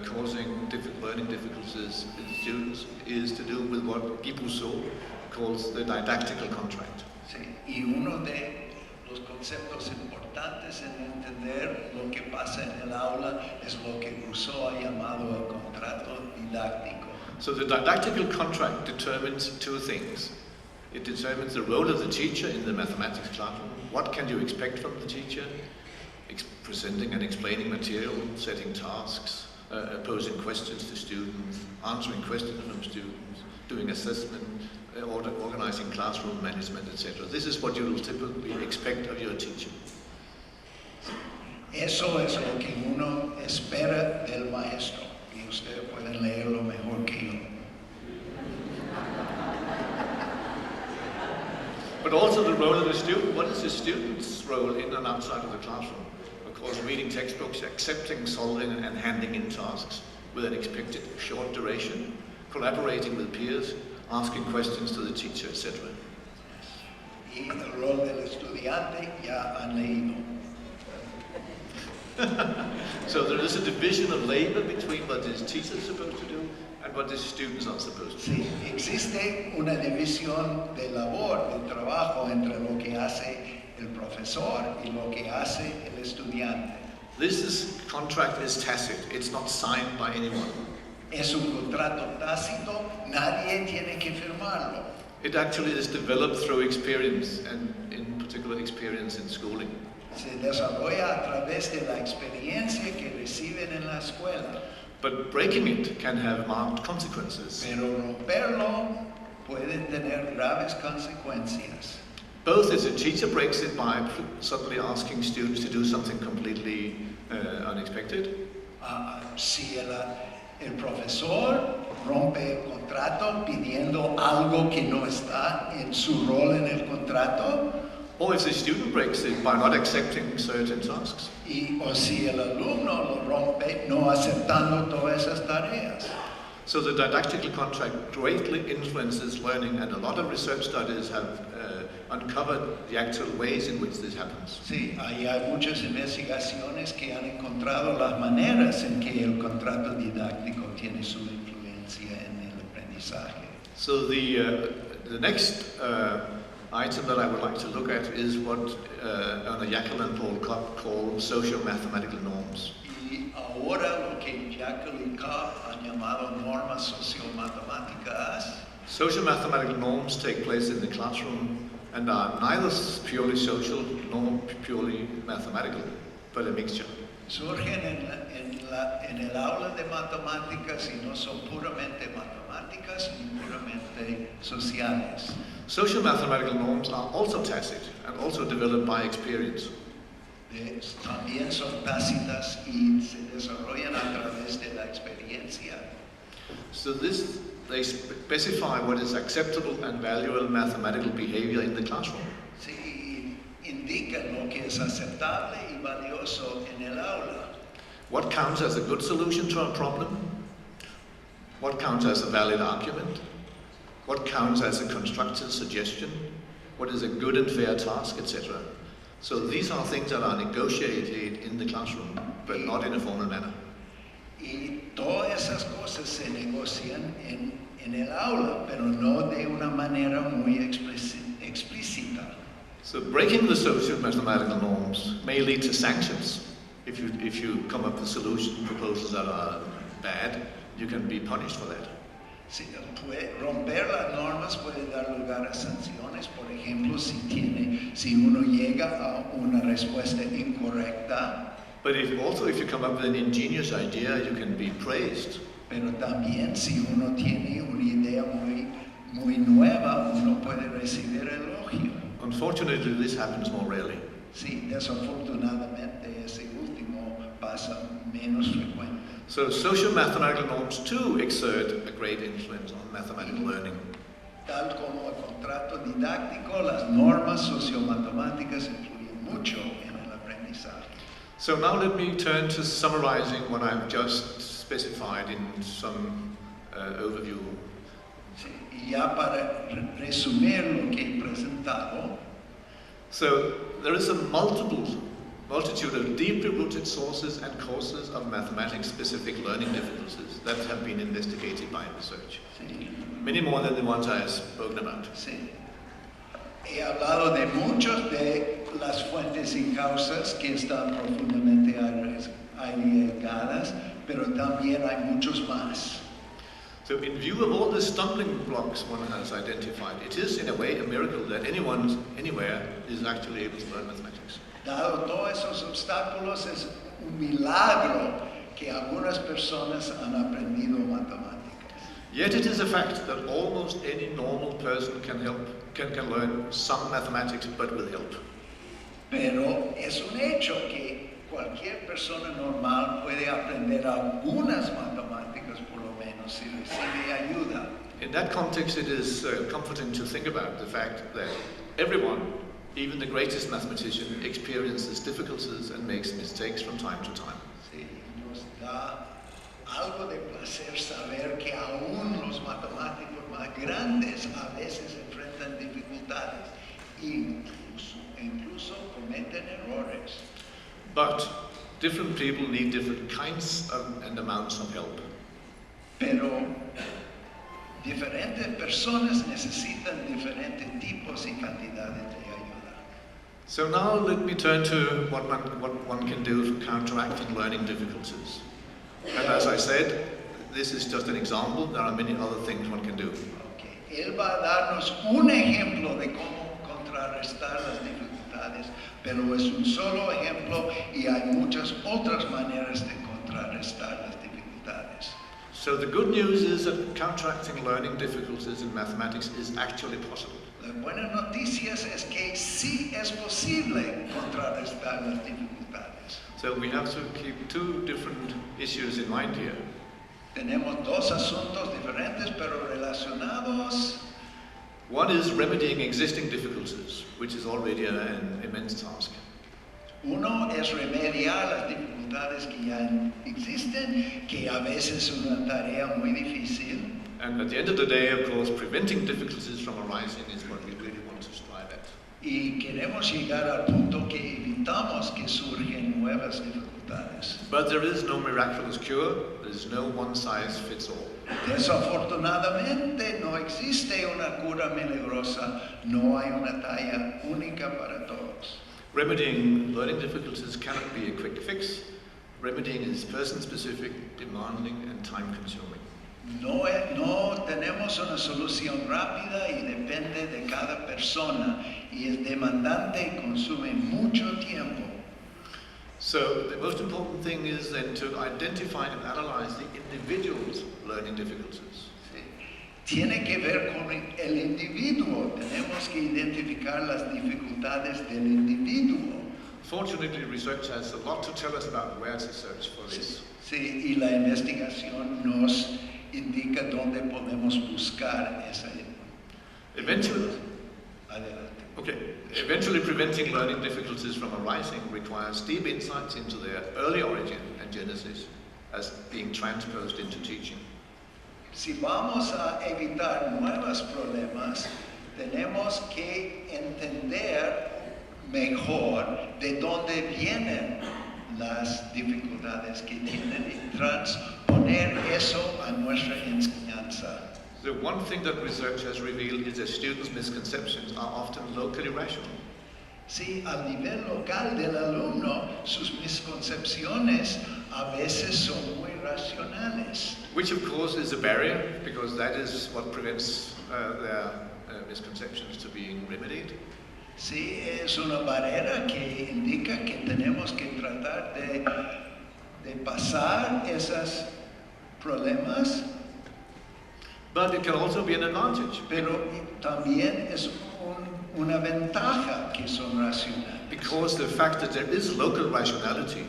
causing learning difficulties in students is to do with what Guy Rousseau calls the didactical contract. Sí, y uno de los conceptos importantes en entender lo que pasa en el aula es lo que Rousseau ha llamado el contrato didáctico. So the didactical contract determines two things. It determines the role of the teacher in the mathematics classroom. What can you expect from the teacher? Presenting and explaining material, setting tasks, posing questions to students, answering questions from students, doing assessment, organizing classroom management, etc. This is what you will typically expect of your teacher. Eso es lo que uno espera del maestro, y ustedes pueden leerlo mejor que yo. But also the role of the student. What is the student's role in and outside of the classroom? Of course, reading textbooks, accepting, solving and handing in tasks with an expected short duration, collaborating with peers, asking questions to the teacher, etc. Y el rol del estudiante ya han leído. So there is a division of labor between what the teacher is supposed to do and what the students are supposed to do. Sí, existe una división de labor, de trabajo entre lo que hace el profesor y lo que hace el estudiante. This contract is tacit. It's not signed by anyone. Es un contrato tácito, nadie tiene que firmarlo. It actually is developed through experience, and in particular experience in schooling. Se desarrolla a través de la experiencia que reciben en la escuela. But breaking it can have marked consequences. Pero romperlo puede tener graves consecuencias. Both as a teacher breaks it by suddenly asking students to do something completely unexpected. Si el profesor rompe el contrato pidiendo algo que no está en su rol en el contrato. Or if the student breaks it by not accepting certain tasks. O si el alumno lo rompe no aceptando todas esas tareas. So the didactical contract greatly influences learning, and a lot of research studies have uncovered the actual ways in which this happens. Sí, hay muchas investigaciones que han encontrado las maneras en que el contrato didáctico tiene su influencia en el aprendizaje. So the next item that I would like to look at is what Anna Jekyll and Paul Kopp call social mathematical norms. Y ahora lo que Jekyll y Kopp han llamado normas sociomatemáticas. Social mathematical norms take place in the classroom and are neither purely social nor purely mathematical, but a mixture. Surgen en el aula de matemáticas y no son puramente matemáticas ni puramente sociales. Social mathematical norms are also tacit and also developed by experience. También son tácitas y se desarrollan a través de la experiencia. So they specify what is acceptable and valuable mathematical behavior in the classroom. Sí, indican lo que es aceptable y valioso en el aula. What counts as a good solution to a problem? What counts as a valid argument? What counts as a constructive suggestion? What is a good and fair task, etc. So these are things that are negotiated in the classroom, but not in a formal manner. Y todas esas cosas se negocian en el aula, pero no de una manera muy explícita. So breaking the social mathematical norms may lead to sanctions. If you come up with proposals that are bad, you can be punished for that. Sí, romper las normas puede dar lugar a sanciones, por ejemplo, si uno llega a una respuesta incorrecta. But if you come up with an ingenious idea, you can be praised. Pero también si uno tiene una idea muy nueva, uno puede recibir elogio. Unfortunately, this happens more rarely. Sí, desafortunadamente ese último pasa menos frecuente. So social mathematical norms too exert a great influence on mathematical learning. Tal como el contrato didáctico, las normas sociomatemáticas influyen mucho en el aprendizaje. So now let me turn to summarizing what I've just specified in some overview. Sí, y ya para resumir lo que he presentado. So there is a multitude of deeply rooted sources and causes of mathematics-specific learning difficulties that have been investigated by research. Sí. Many more than the ones I have spoken about. Sí. He hablado de muchas de las fuentes y causas que están profundamente arraigadas, pero también hay muchos más. So in view of all the stumbling blocks one has identified, it is in a way a miracle that anyone, anywhere, is actually able to learn mathematics. Dado todos esos obstáculos, es un milagro que algunas personas han aprendido matemáticas. Yet it is a fact that almost any normal person can learn some mathematics, but with help. Pero es un hecho que cualquier persona normal puede aprender algunas matemáticas, por lo menos, si recibe ayuda. In that context, it is comforting to think about the fact that everyone, even the greatest mathematician, experiences difficulties and makes mistakes from time to time. Sí, nos da algo de placer saber que aún los matemáticos más grandes a veces enfrentan dificultades, incluso cometen errores. But different people need different kinds and amounts of help. Pero diferentes personas necesitan diferentes tipos y cantidades de ayuda. So now let me turn to what one can do for counteracting learning difficulties. And as I said, this is just an example. There are many other things one can do. Okay. Él va a darnos un ejemplo de cómo contrarrestar las dificultades, pero es un solo ejemplo y hay muchas otras maneras de contrarrestar las dificultades. So the good news is that counteracting learning difficulties in mathematics is actually possible. Las buenas noticias es que sí es posible contrarrestar las dificultades. So we have to keep two different issues in mind here. Tenemos dos asuntos diferentes pero relacionados. One is remedying existing difficulties, which is already an immense task. Uno es remediar las dificultades que ya existen, que a veces es una tarea muy difícil. And at the end of the day, of course, preventing difficulties from arising is what we really want to strive at. Y queremos llegar al punto que evitamos que surgen nuevas dificultades. But there is no miraculous cure. There is no one-size-fits-all. Desafortunadamente no existe una cura milagrosa, no hay una talla única para todos. Remedying learning difficulties cannot be a quick fix. Remedying is person-specific, demanding, and time-consuming. No tenemos una solución rápida y depende de cada persona y es demandante y consume mucho tiempo. So the most important thing is then to identify and analyze the individual's learning difficulties. Sí. tiene que ver con el individuo. Tenemos que identificar las dificultades del individuo. Fortunately, research has a lot to tell us about where to search for this. Sí, y la investigación nos indica dónde podemos buscar esa. Eventually, Adelante. okay. Eventually, preventing learning difficulties from arising requires deep insights into their early origin and genesis as being transposed into teaching. Si vamos a evitar nuevos problemas, tenemos que entender mejor de dónde vienen las dificultades que tienen y transponer eso a nuestra enseñanza. The one thing that research has revealed is that students' misconceptions are often locally rational. Sí, al nivel local del alumno, sus misconcepciones a veces son muy racionales. Which of course is a barrier, because that is what prevents their misconceptions to being remedied. Sí, es una barrera que indica que tenemos que tratar de pasar esos problemas. But it can also be an advantage, Pero también es una ventaja que son racionales. because the fact that there is local rationality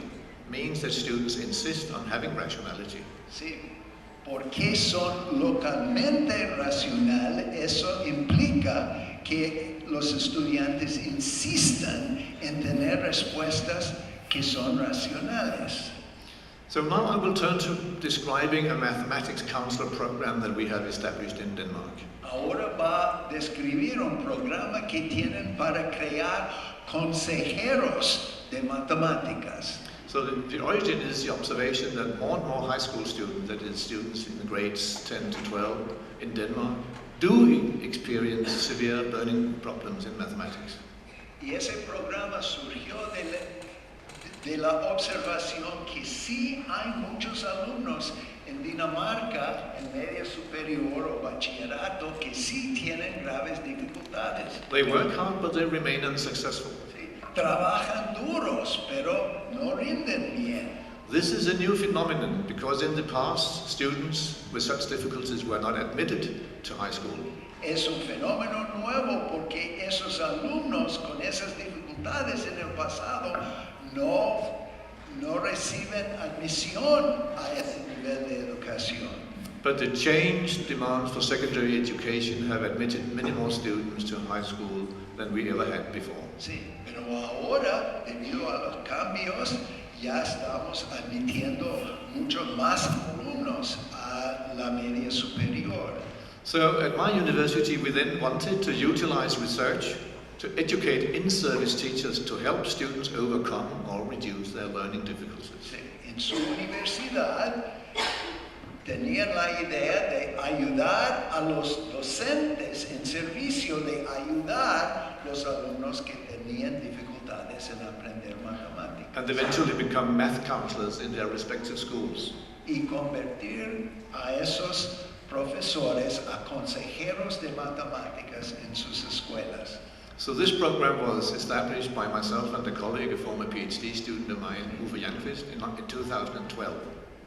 means that students insist on having rationality. Sí, porque son localmente racional, eso implica que los estudiantes insistan en tener respuestas que son racionales. So now I will turn to describing a mathematics counselor program that we have established in Denmark. Ahora va a describir un programa que tienen para crear consejeros de matemáticas. So the origin is the observation that more and more high school students, that is students in the grades 10 to 12 in Denmark, do experience severe learning problems in mathematics. Y ese programa surgió de la observación que sí hay muchos alumnos en Dinamarca, en media superior o bachillerato, que sí tienen graves dificultades. They work hard, but they remain unsuccessful. Sí, trabajan duros, pero no rinden bien. This is a new phenomenon because in the past, students with such difficulties were not admitted to high school. Es un fenómeno nuevo porque esos alumnos con esas dificultades en el pasado no reciben admisión a ese nivel de educación. But the changed demands for secondary education have admitted many more students to high school than we ever had before. Sí, pero ahora, debido a los cambios, ya estamos admitiendo muchos más alumnos a la media superior. So at my university, we then wanted to utilize research to educate in-service teachers to help students overcome or reduce their learning difficulties. Sí, en su universidad tenían la idea de ayudar a los docentes en servicio, de ayudar a los alumnos que tenían dificultades en aprender matemáticas. And eventually become math counselors in their respective schools. Y convertir a esos profesores a consejeros de matemáticas en sus escuelas. So this program was established by myself and a colleague, a former PhD student of mine, Uffe Janqvist, in 2012.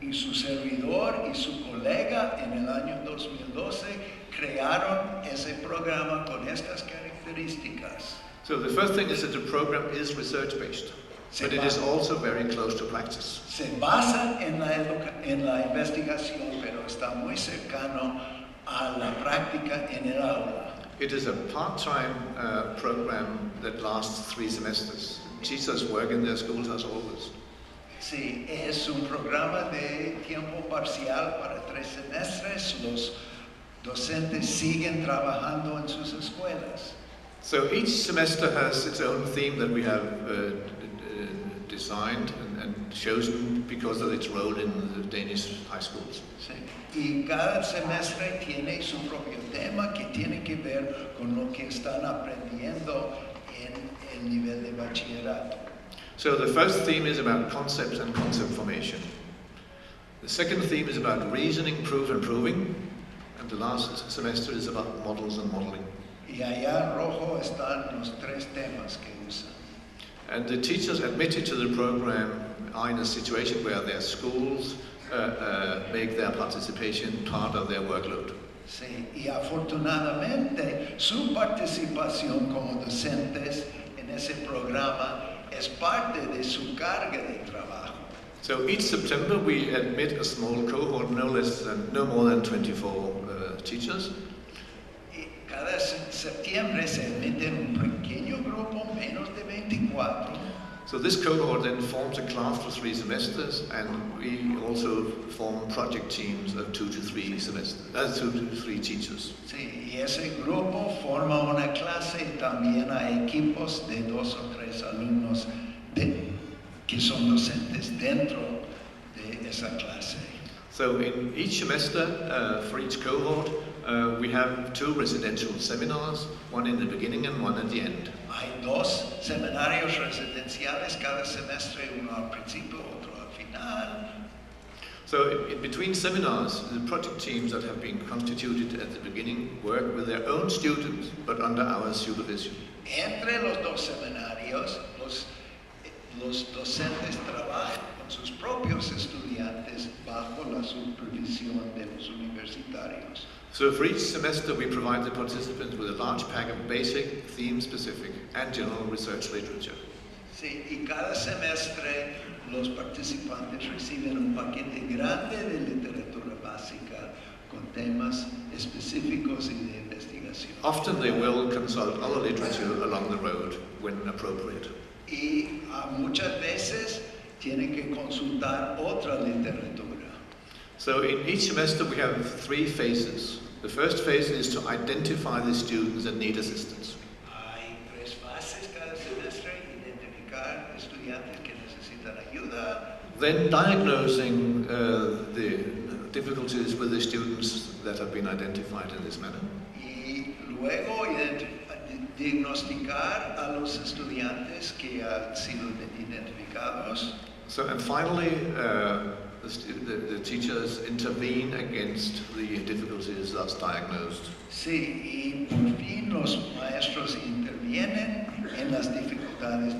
Y su servidor y su colega en el año 2012 crearon ese programa con estas características. So the first thing is that the program is research-based, but it is also very close to practice. Se basan en la investigación, pero está muy cercano a la práctica en el aula. It is a part-time program that lasts 3 semesters. Teachers work in their schools as always. Sí, es un programa de tiempo parcial para 3 semestres. Los docentes siguen trabajando en sus escuelas. So each semester has its own theme that we have designed and chosen because of its role in the Danish high schools. Sí. Y cada semestre tiene su propio tema que tiene que ver con lo que están aprendiendo en el nivel de bachillerato. So the first theme is about concepts and concept formation. The second theme is about reasoning, proof and proving. And the last semester is about models and modeling. Y allá en rojo están los 3 temas que usan. And the teachers admitted to the program are in a situation where their schools make their participation part of their workload. Sí, y afortunadamente su participación como docentes en ese programa es parte de su carga de trabajo. So each September we admit a small cohort, no more than 24 teachers. Y cada septiembre se admite un pequeño grupo, menos de 24. So this cohort then forms a class for 3 semesters, and we also form project teams of 2 to 3 teachers. Sí, y ese grupo forma una clase y también hay equipos de 2 o 3 alumnos que son docentes dentro de esa clase. So in each semester, for each cohort, we have 2 residential seminars, one in the beginning and one at the end. Hay 2 seminarios residenciales cada semestre, uno al principio, otro al final. So in between seminars, the project teams that have been constituted at the beginning work with their own students, but under our supervision. Entre los 2 seminarios, los docentes trabajan con sus propios estudiantes bajo la supervisión de los universitarios. So for each semester we provide the participants with a large pack of basic, theme-specific and general research literature. Sí, y cada semestre los participantes reciben un paquete grande de literatura básica con temas específicos y de investigación. Often they will consult other literature along the road when appropriate. Y muchas veces tienen que consultar otra literatura. So in each semester we have 3 phases. The first phase is to identify the students that need assistance. Hay 3 fases cada semestre: identificar estudiantes que necesitan ayuda. Then diagnosing the difficulties with the students that have been identified in this manner. Y luego diagnosticar a los estudiantes que han sido identificados. So, and finally, the teachers intervene against the difficulties thus diagnosed. Sí, y por fin los maestros intervienen en las dificultades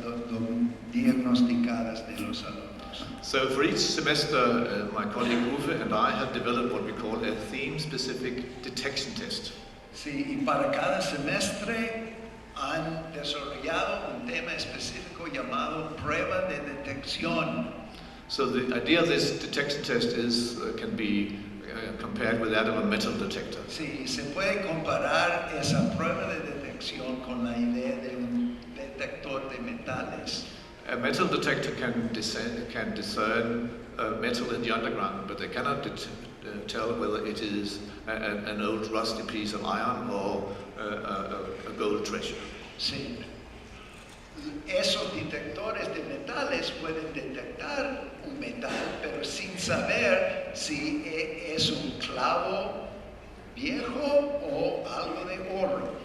diagnosticadas de los alumnos. So for each semester, my colleague Uwe and I have developed what we call a theme-specific detection test. Sí, y para cada semestre han desarrollado un tema específico llamado prueba de detección. So the idea of this detection test is can be compared with that of a metal detector. Sí, se puede comparar esa prueba de detección con la idea de un detector de metales. A metal detector can discern metal in the underground, but they cannot tell whether it is an old rusty piece of iron or a gold treasure. Sí. Esos detectores de metales pueden detectar un metal, pero sin saber si es un clavo viejo o algo de oro.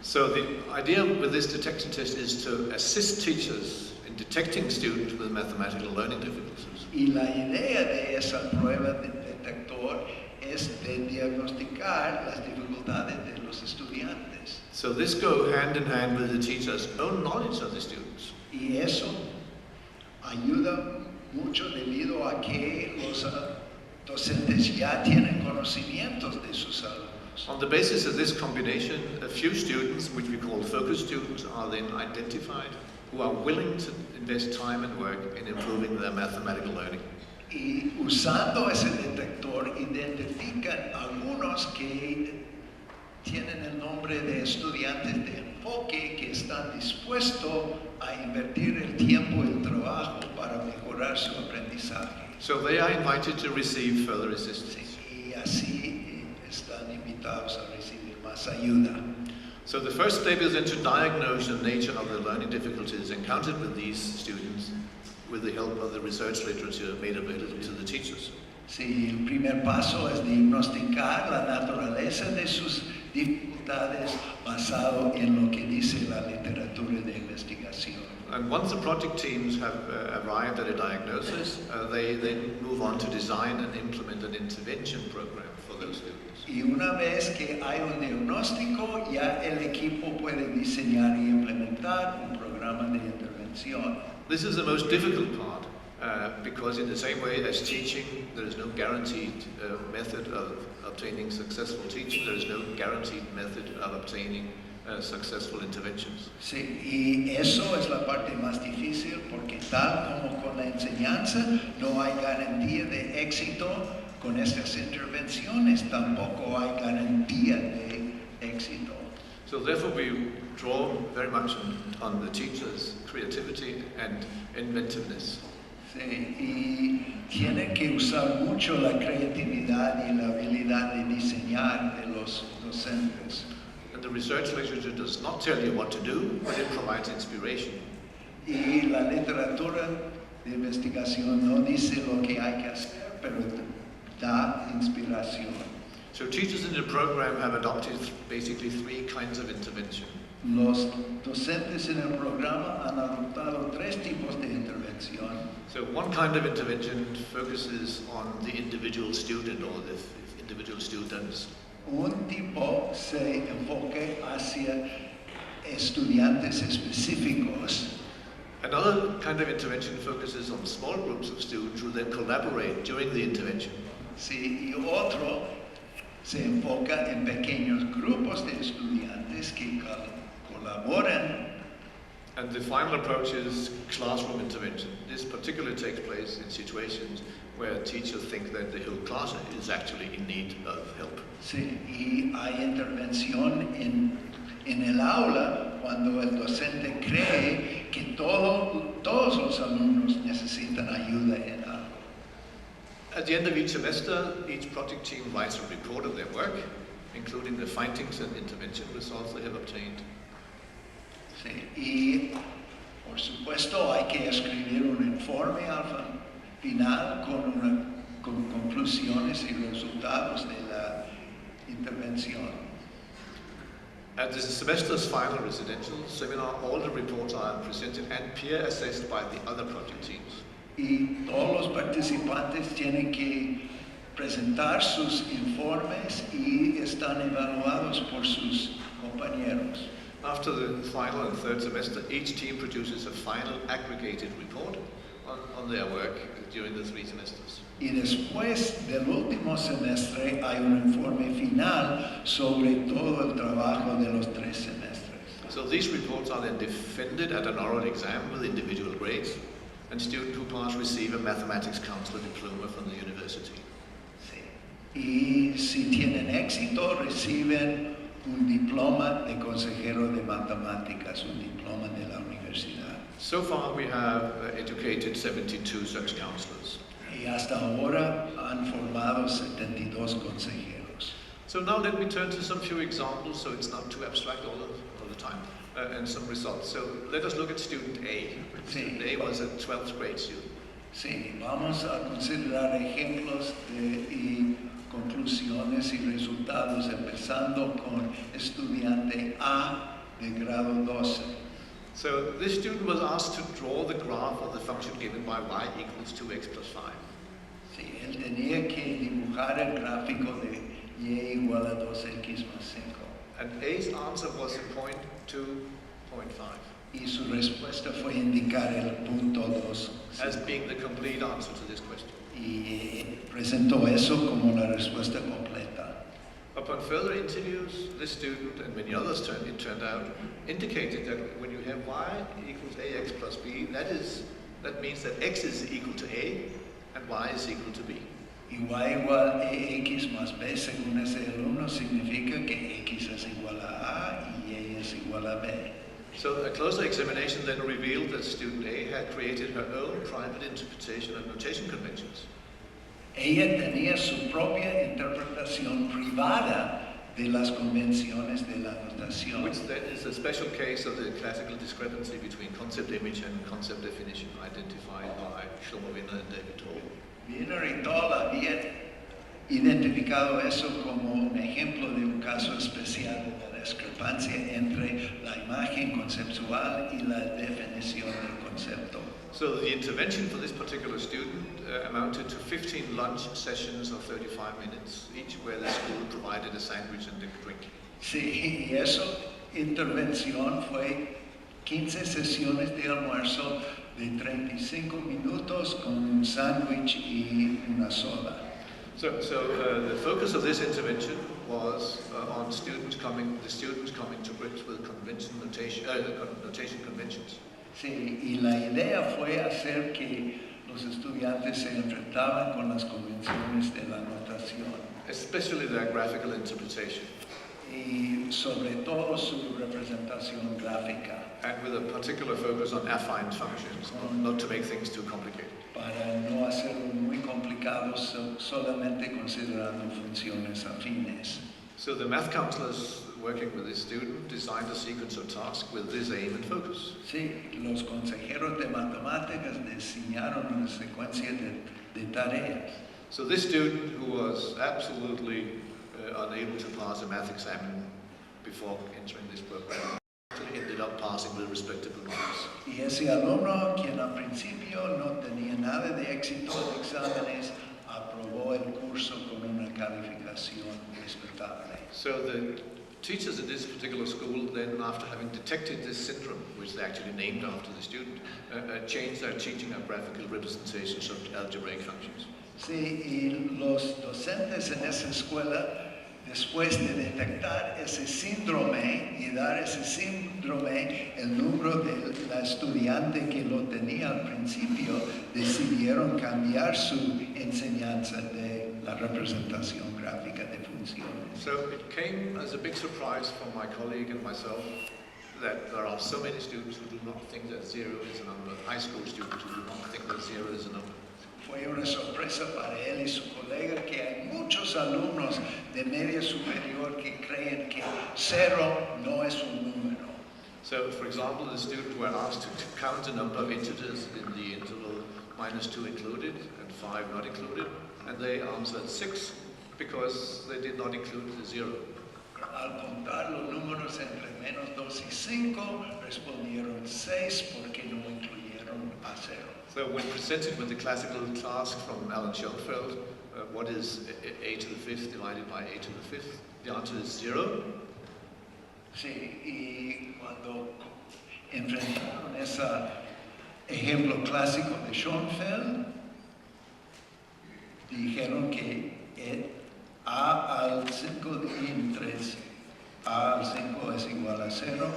So the idea with this detection test is to assist teachers in detecting students with mathematical learning difficulties. Y la idea de esa prueba de detector es de diagnosticar las dificultades de los estudiantes. So this go hand in hand with the teacher's own knowledge of the students. Y eso ayuda mucho debido a que los docentes ya tienen conocimientos de sus alumnos. On the basis of this combination, a few students, which we call focus students, are then identified who are willing to invest time and work in improving their mathematical learning. Y usando ese detector identifican algunos que tienen el nombre de estudiantes de enfoque que están dispuestos a invertir el tiempo y el trabajo para mejorar su aprendizaje. So they are invited to receive further assistance. Y así están invitados a recibir más ayuda. So the first step is then to diagnose the nature of the learning difficulties encountered with these students with the help of the research literature made available to the teachers. Sí, el primer paso es diagnosticar la naturaleza de sus dificultades basado en lo que dice la literatura de investigación. And once the project teams have arrived at a diagnosis, they then move on to design and implement an intervention program for those students. Y una vez que hay un diagnóstico, ya el equipo puede diseñar y implementar un programa de intervención. This is the most difficult part because in the same way as teaching, there is no guaranteed method of obtaining successful teaching, there is no guaranteed method of obtaining successful interventions. Sí, y eso es la parte más difícil porque tal como con la enseñanza no hay garantía de éxito, con estas intervenciones tampoco hay garantía de éxito. So therefore we draw very much on the teacher's creativity and inventiveness. Sí, y tienen que usar mucho la creatividad y la habilidad de diseñar de los docentes. And the research literature does not tell you what to do, but it provides inspiration. Y la literatura de investigación no dice lo que hay que hacer, pero da inspiración. So teachers in the program have adopted basically three kinds of intervention. Los docentes en el programa han adoptado tres tipos de intervención. So one kind of intervention focuses on the individual student or the individual students. Un tipo se enfoca hacia estudiantes específicos. Another kind of intervention focuses on small groups of students who then collaborate during the intervention. Sí, y otro se enfoca en pequeños grupos de estudiantes que colaboran. And the final approach is classroom intervention. This particularly takes place in situations where teachers think that the whole class is actually in need of help. Sí, y hay intervención en el aula cuando el docente cree que todos los alumnos necesitan ayuda en algo. At the end of each semester, each project team writes a report of their work, including the findings and intervention results they have obtained. Sí, y por supuesto hay que escribir un informe al final con conclusiones y resultados de la intervención. At the semester's final residential seminar, all the reports are presented and peer assessed by the other project teams. Y todos los participantes tienen que presentar sus informes y están evaluados por sus compañeros. After the final and third semester, each team produces a final aggregated report on their work during the 3 semesters. Y después del último semestre hay un informe final sobre todo el trabajo de los 3 semestres. So these reports are then defended at an oral exam with individual grades, and students who pass receive a mathematics counselor diploma from the university. Sí. Y si tienen éxito reciben un diploma de consejero de matemáticas, un diploma de la universidad. So far we have educated 72 such counselors. Y hasta ahora han formado 72 consejeros. So now let me turn to some few examples so it's not too abstract all the time, and some results. So let us look at student A. Sí. Student A was a 12th grade student. Sí, vamos a considerar ejemplos y conclusiones y resultados, empezando con estudiante A de grado 12. So this student was asked to draw the graph of the function given by y equals 2x plus 5. Sí, él tenía que dibujar el gráfico de y igual a 2x más 5. And A's answer was in point 2.5. Y su respuesta fue indicar el punto 2. As being the complete answer to this question. Y presentó eso como la respuesta completa. Upon further interviews, this student and many others turned out indicated that when you have y equals ax plus b, that means that x is equal to a and y is equal to b. Y y igual a x más b, según ese alumno, significa que x es igual a y a es igual a b. So a closer examination then revealed that student A had created her own private interpretation of notation conventions. Ella tenía su propia interpretación privada de las convenciones de la notación. Which then is a special case of the classical discrepancy between concept image and concept definition identified by Shlomo Wiener and David Toll. Wiener y Toll habían identificado eso como un ejemplo de un caso especial de la discrepancia entre la imagen conceptual y la definición del concepto. So the intervention for this particular student amounted to 15 lunch sessions of 35 minutes, each where the school provided a sandwich and a drink. Sí, y esa intervención fue 15 sesiones de almuerzo de 35 minutos con un sándwich y una soda. So the focus of this intervention was on the students coming to grips with notation conventions. Sí, y la idea fue hacer que los estudiantes se enfrentaban con las convenciones de la notación. Especially their graphical interpretation. Y sobre todo su representación gráfica. And with a particular focus on affine functions, not to make things too complicated. Para no hacerlo muy complicado, solamente considerando funciones afines. So the math counselors working with this student designed a sequence of tasks with this aim and focus. Sí, los consejeros de matemáticas diseñaron una secuencia de tareas. So this student, who was absolutely unable to pass a math exam before entering this program, actually ended up passing with respectable marks. Y ese alumno, quien al principio no tenía nada de éxito en exámenes, aprobó el curso con una calificación respetable. So the teachers at this particular school then, after having detected this syndrome, which they actually named after the student, changed their teaching of graphical representations of algebraic functions. Sí, y los docentes en esa escuela, después de detectar ese síndrome y dar ese síndrome el número de la estudiante que lo tenía al principio, decidieron cambiar su enseñanza de la representación gráfica de funciones. So it came as a big surprise for my colleague and myself that there are so many students who do not think that 0 is a number, high school students who do not think that 0 is a number. Fue una sorpresa para él y su colega que hay muchos alumnos de media superior que creen que 0 no es un número. So, for example, the students were asked to count a number of integers in the interval -2 included and 5 not included, and they answered 6 because they did not include the 0. Al contar los números entre -2 y 5, respondieron 6 porque no incluyeron a 0. So when presented with the classical task from Alan Schoenfeld, what is a to the 5th divided by a to the 5th? The answer is 0. Sí, y cuando enfrentaron ese ejemplo clásico de Schoenfeld, dijeron que a al 5 y 3, a al 5 es igual a 0.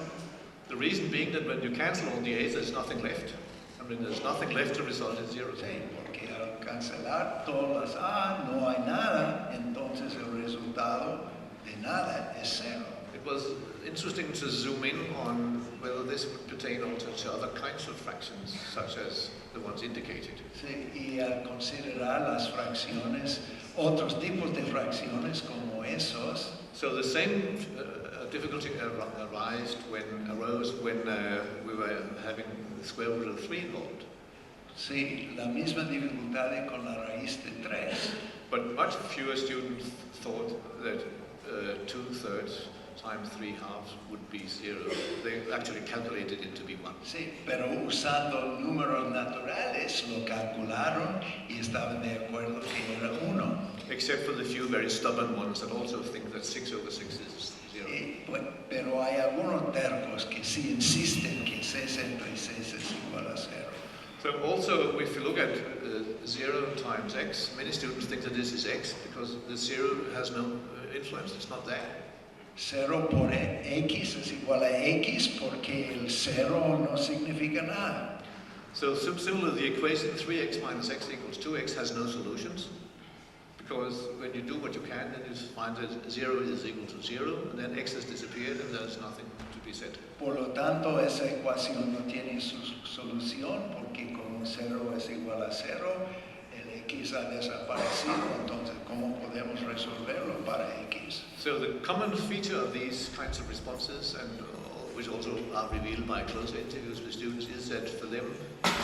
The reason being that when you cancel all the a's, there's nothing left. I mean, there's nothing left to result in 0. Sí, porque al cancelar todas las A no hay nada, entonces el resultado de nada es 0. It was interesting to zoom in on whether this would pertain also to other kinds of fractions, such as the ones indicated. Sí, y al considerar las fracciones, otros tipos de fracciones como esos. So the same difficulty arose when we were having the square root of 3 involved. Sí, la misma dificultad con la raíz de 3. But much fewer students thought that 2/3 times 3/2 would be 0. They actually calculated it to be 1. Sí, pero usando números naturales lo calcularon y estaban de acuerdo que era 1. Except for the few very stubborn ones that also think that 6/6 is 0. Pero hay algunos tercos que sí insisten que 6 entre 6 es igual a 0. So also, if you look at 0 times x, many students think that this is x because the 0 has no influence, it's not there. 0 por x es igual a x porque el 0 no significa nada. So similarly, the equation 3x minus x equals 2x has no solutions because when you do what you can, then you find that 0 is equal to 0, and then x has disappeared and there's nothing to be said. Por lo tanto, esa ecuación no tiene su solución porque como 0 es igual a 0, el x ha desaparecido, entonces ¿cómo podemos resolverlo para x? So the common feature of these kinds of responses, and which also are revealed by closer interviews with students, is that for them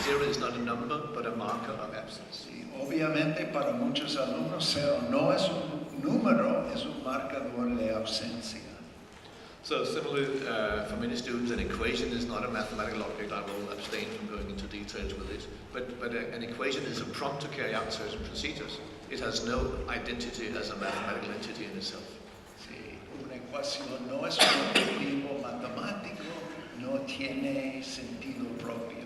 0 is not a number but a marker of absence. Sí, obviamente para muchos alumnos 0 no es un número, es un marcador de ausencia. So similarly, for many students, an equation is not a mathematical object. I will abstain from going into details with it. But an equation is a prompt to carry out certain procedures. It has no identity as a mathematical entity in itself. Sí, una ecuación no es un objetivo matemático, no tiene sentido propio.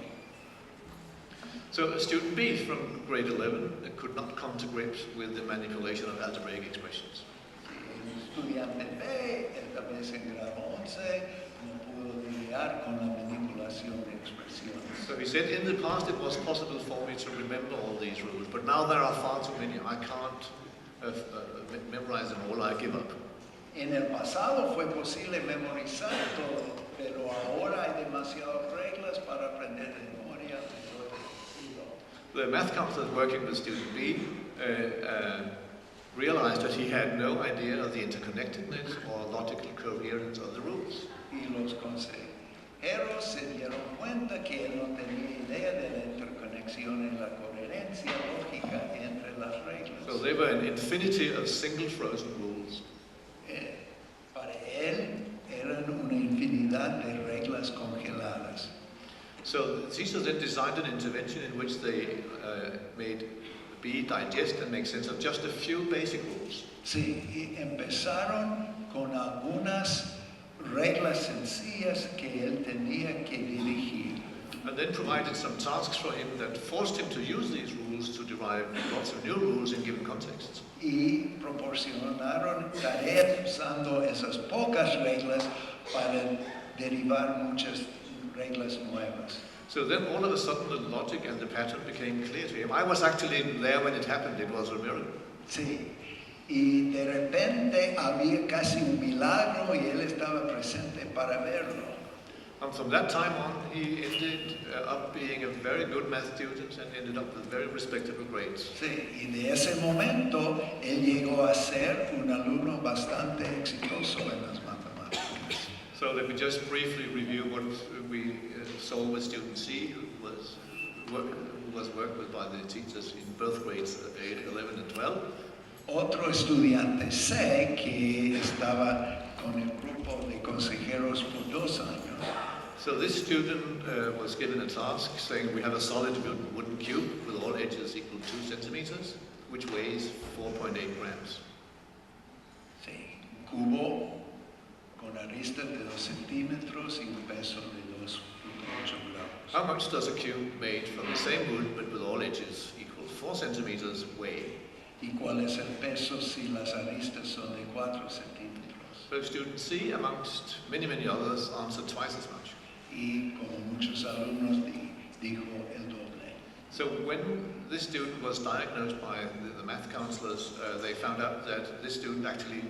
So student B from grade 11 could not come to grips with the manipulation of algebraic expressions. El estudiante B, esta vez en grado 11, no pudo lidiar con la manipulación de expresiones. So he said, in the past it was possible for me to remember all these rules, but now there are far too many. I can't memorize them all, I give up. En el pasado fue posible memorizar todo, pero ahora hay demasiadas reglas para aprender de memoria. The math counselor working with student B realized that he had no idea of the interconnectedness or logical coherence of the rules. Y los consejeros se dieron cuenta que él no tenía idea de la interconexión en la coherencia lógica entre las reglas. So they were an infinity of single frozen rules. Para él eran una infinidad de reglas congeladas. So the teachers then designed an intervention in which they made B digest and make sense of just a few basic rules. Sí, y empezaron con algunas reglas sencillas que él tenía que dirigir. And then provided some tasks for him that forced him to use these rules to derive lots of new rules in given contexts. Y proporcionaron tareas usando esas pocas reglas para derivar muchas reglas nuevas. So then all of a sudden the logic and the pattern became clear to him. I was actually there when it happened, it was a miracle. Sí, y de repente había casi un milagro y él estaba presente para verlo. And from that time on, he ended up being a very good math student and ended up with very respectable grades. Sí, y de ese momento él llegó a ser un alumno bastante exitoso en las matemáticas. So let me just briefly review what we saw with student C, who was worked with by the teachers in both grades 11 and 12. Otro estudiante C que estaba con el grupo de consejeros por 2 años. So this student was given a task saying we have a solid wooden cube with all edges equal 2 centimeters, which weighs 4.8 grams. Sí, un cubo con aristas de 2 centímetros y un peso de 2.8 gramos. How much does a cube made from the same wood but with all edges equal 4 centimeters weigh? ¿Y cuál es el peso si las aristas son de 4 centímetros? So student C, amongst many others, answered twice as much. Y como muchos alumnos dijo el doble. So when this student was diagnosed by the math counselors, they found out that this student actually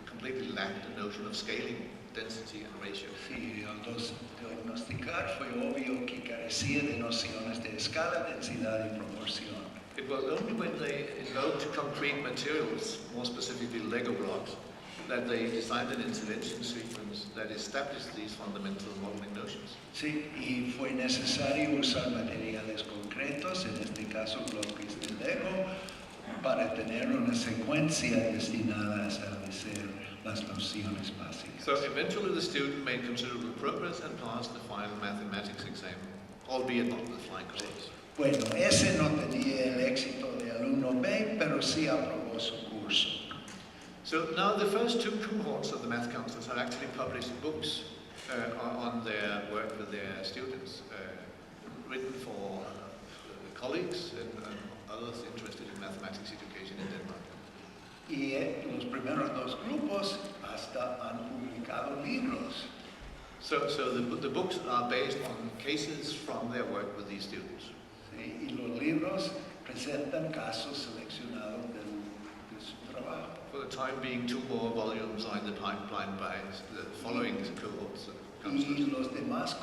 completely lacked a notion of scaling, density and ratio. Sí, al diagnosticar fue obvio que carecía de nociones de escala, densidad y proporción. It was only when they invoked concrete materials, more specifically Lego blocks, that they designed an intervention sequence that established these fundamental modeling notions. Sí, y fue necesario usar materiales concretos, en este caso bloques de Lego, para tener una secuencia destinada a establecer las nociones básicas. So eventually the student made considerable progress and passed the final mathematics exam, albeit not with flying colors. Bueno, ese no tenía el éxito de alumno B, pero sí aprobó su curso. So now the first 2 cohorts of the math counselors have actually published books on their work with their students, written for colleagues and others interested in mathematics education in Denmark. Y los primeros 2 grupos hasta han publicado libros. So the books are based on cases from their work with these students. Sí, y los libros presentan casos seleccionados de su trabajo. For the time being, 2 more volumes are in the pipeline by the following cohorts. Y los demás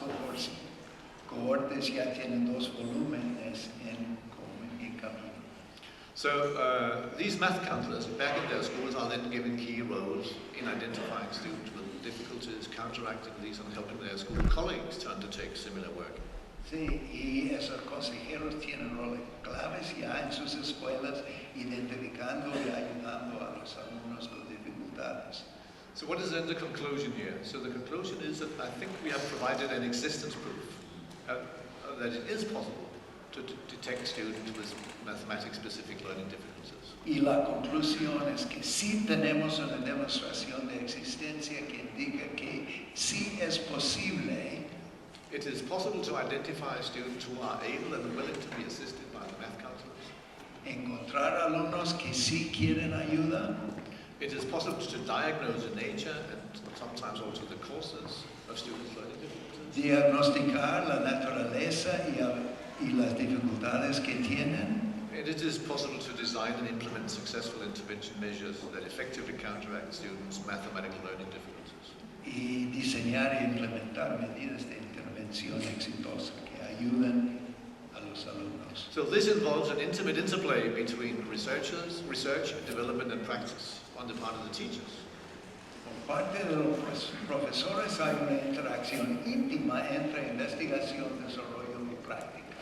cohortes ya tienen 2 volúmenes en camino. So these math counselors back in their schools are then given key roles in identifying students with difficulties, counteracting these and helping their school colleagues to undertake similar work. Sí, y esos consejeros tienen roles claves ya en sus escuelas, identificando y ayudando a los alumnos con dificultades. So what is then the conclusion here? So the conclusion is that I think we have provided an existence proof that it is possible to detect students with mathematics-specific learning difficulties. Y la conclusión es que sí tenemos una demostración de existencia que indica que sí es posible It is possible to identify students who are able and willing to be assisted by the math counselors. Encontrar alumnos que sí quieren ayuda. It is possible to diagnose the nature and sometimes also the causes of students' learning difficulties. Diagnosticar la naturaleza y las dificultades que tienen. And it is possible to design and implement successful intervention measures that effectively counteract students' mathematical learning difficulties. Y diseñar y implementar medidas de intervención exitosa que ayuden a los alumnos. So this involves an intimate interplay between research, development and practice on the part of the teachers. Por parte de los profesores hay una interacción íntima entre investigación, desarrollo y práctica.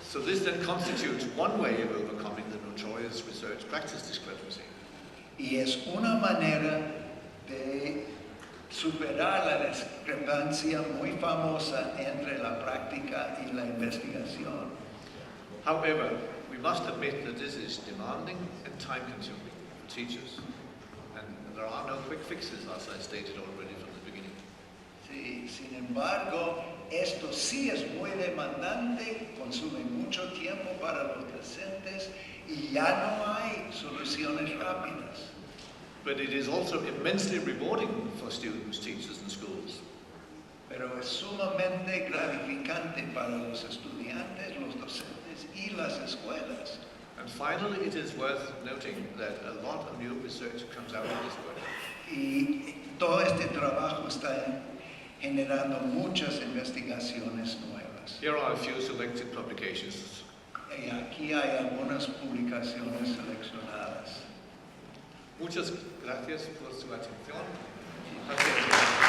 So this then constitutes one way of overcoming the notorious research-practice discrepancy. Y es una manera de superar la discrepancia muy famosa entre la práctica y la investigación. However, we must admit that this is demanding and time-consuming for teachers, and there are no quick fixes, as I stated already from the beginning. Sí, sin embargo, esto sí es muy demandante, consume mucho tiempo para los docentes y ya no hay soluciones rápidas. But it is also immensely rewarding for students, teachers and schools. Pero es sumamente gratificante para los estudiantes, los docentes y las escuelas. And finally, it is worth noting that a lot of new research comes out of this work. Y todo este trabajo está generando muchas investigaciones nuevas. Here are a few selected publications. Y aquí hay algunas publicaciones seleccionadas. Muchas gracias por su atención. Gracias.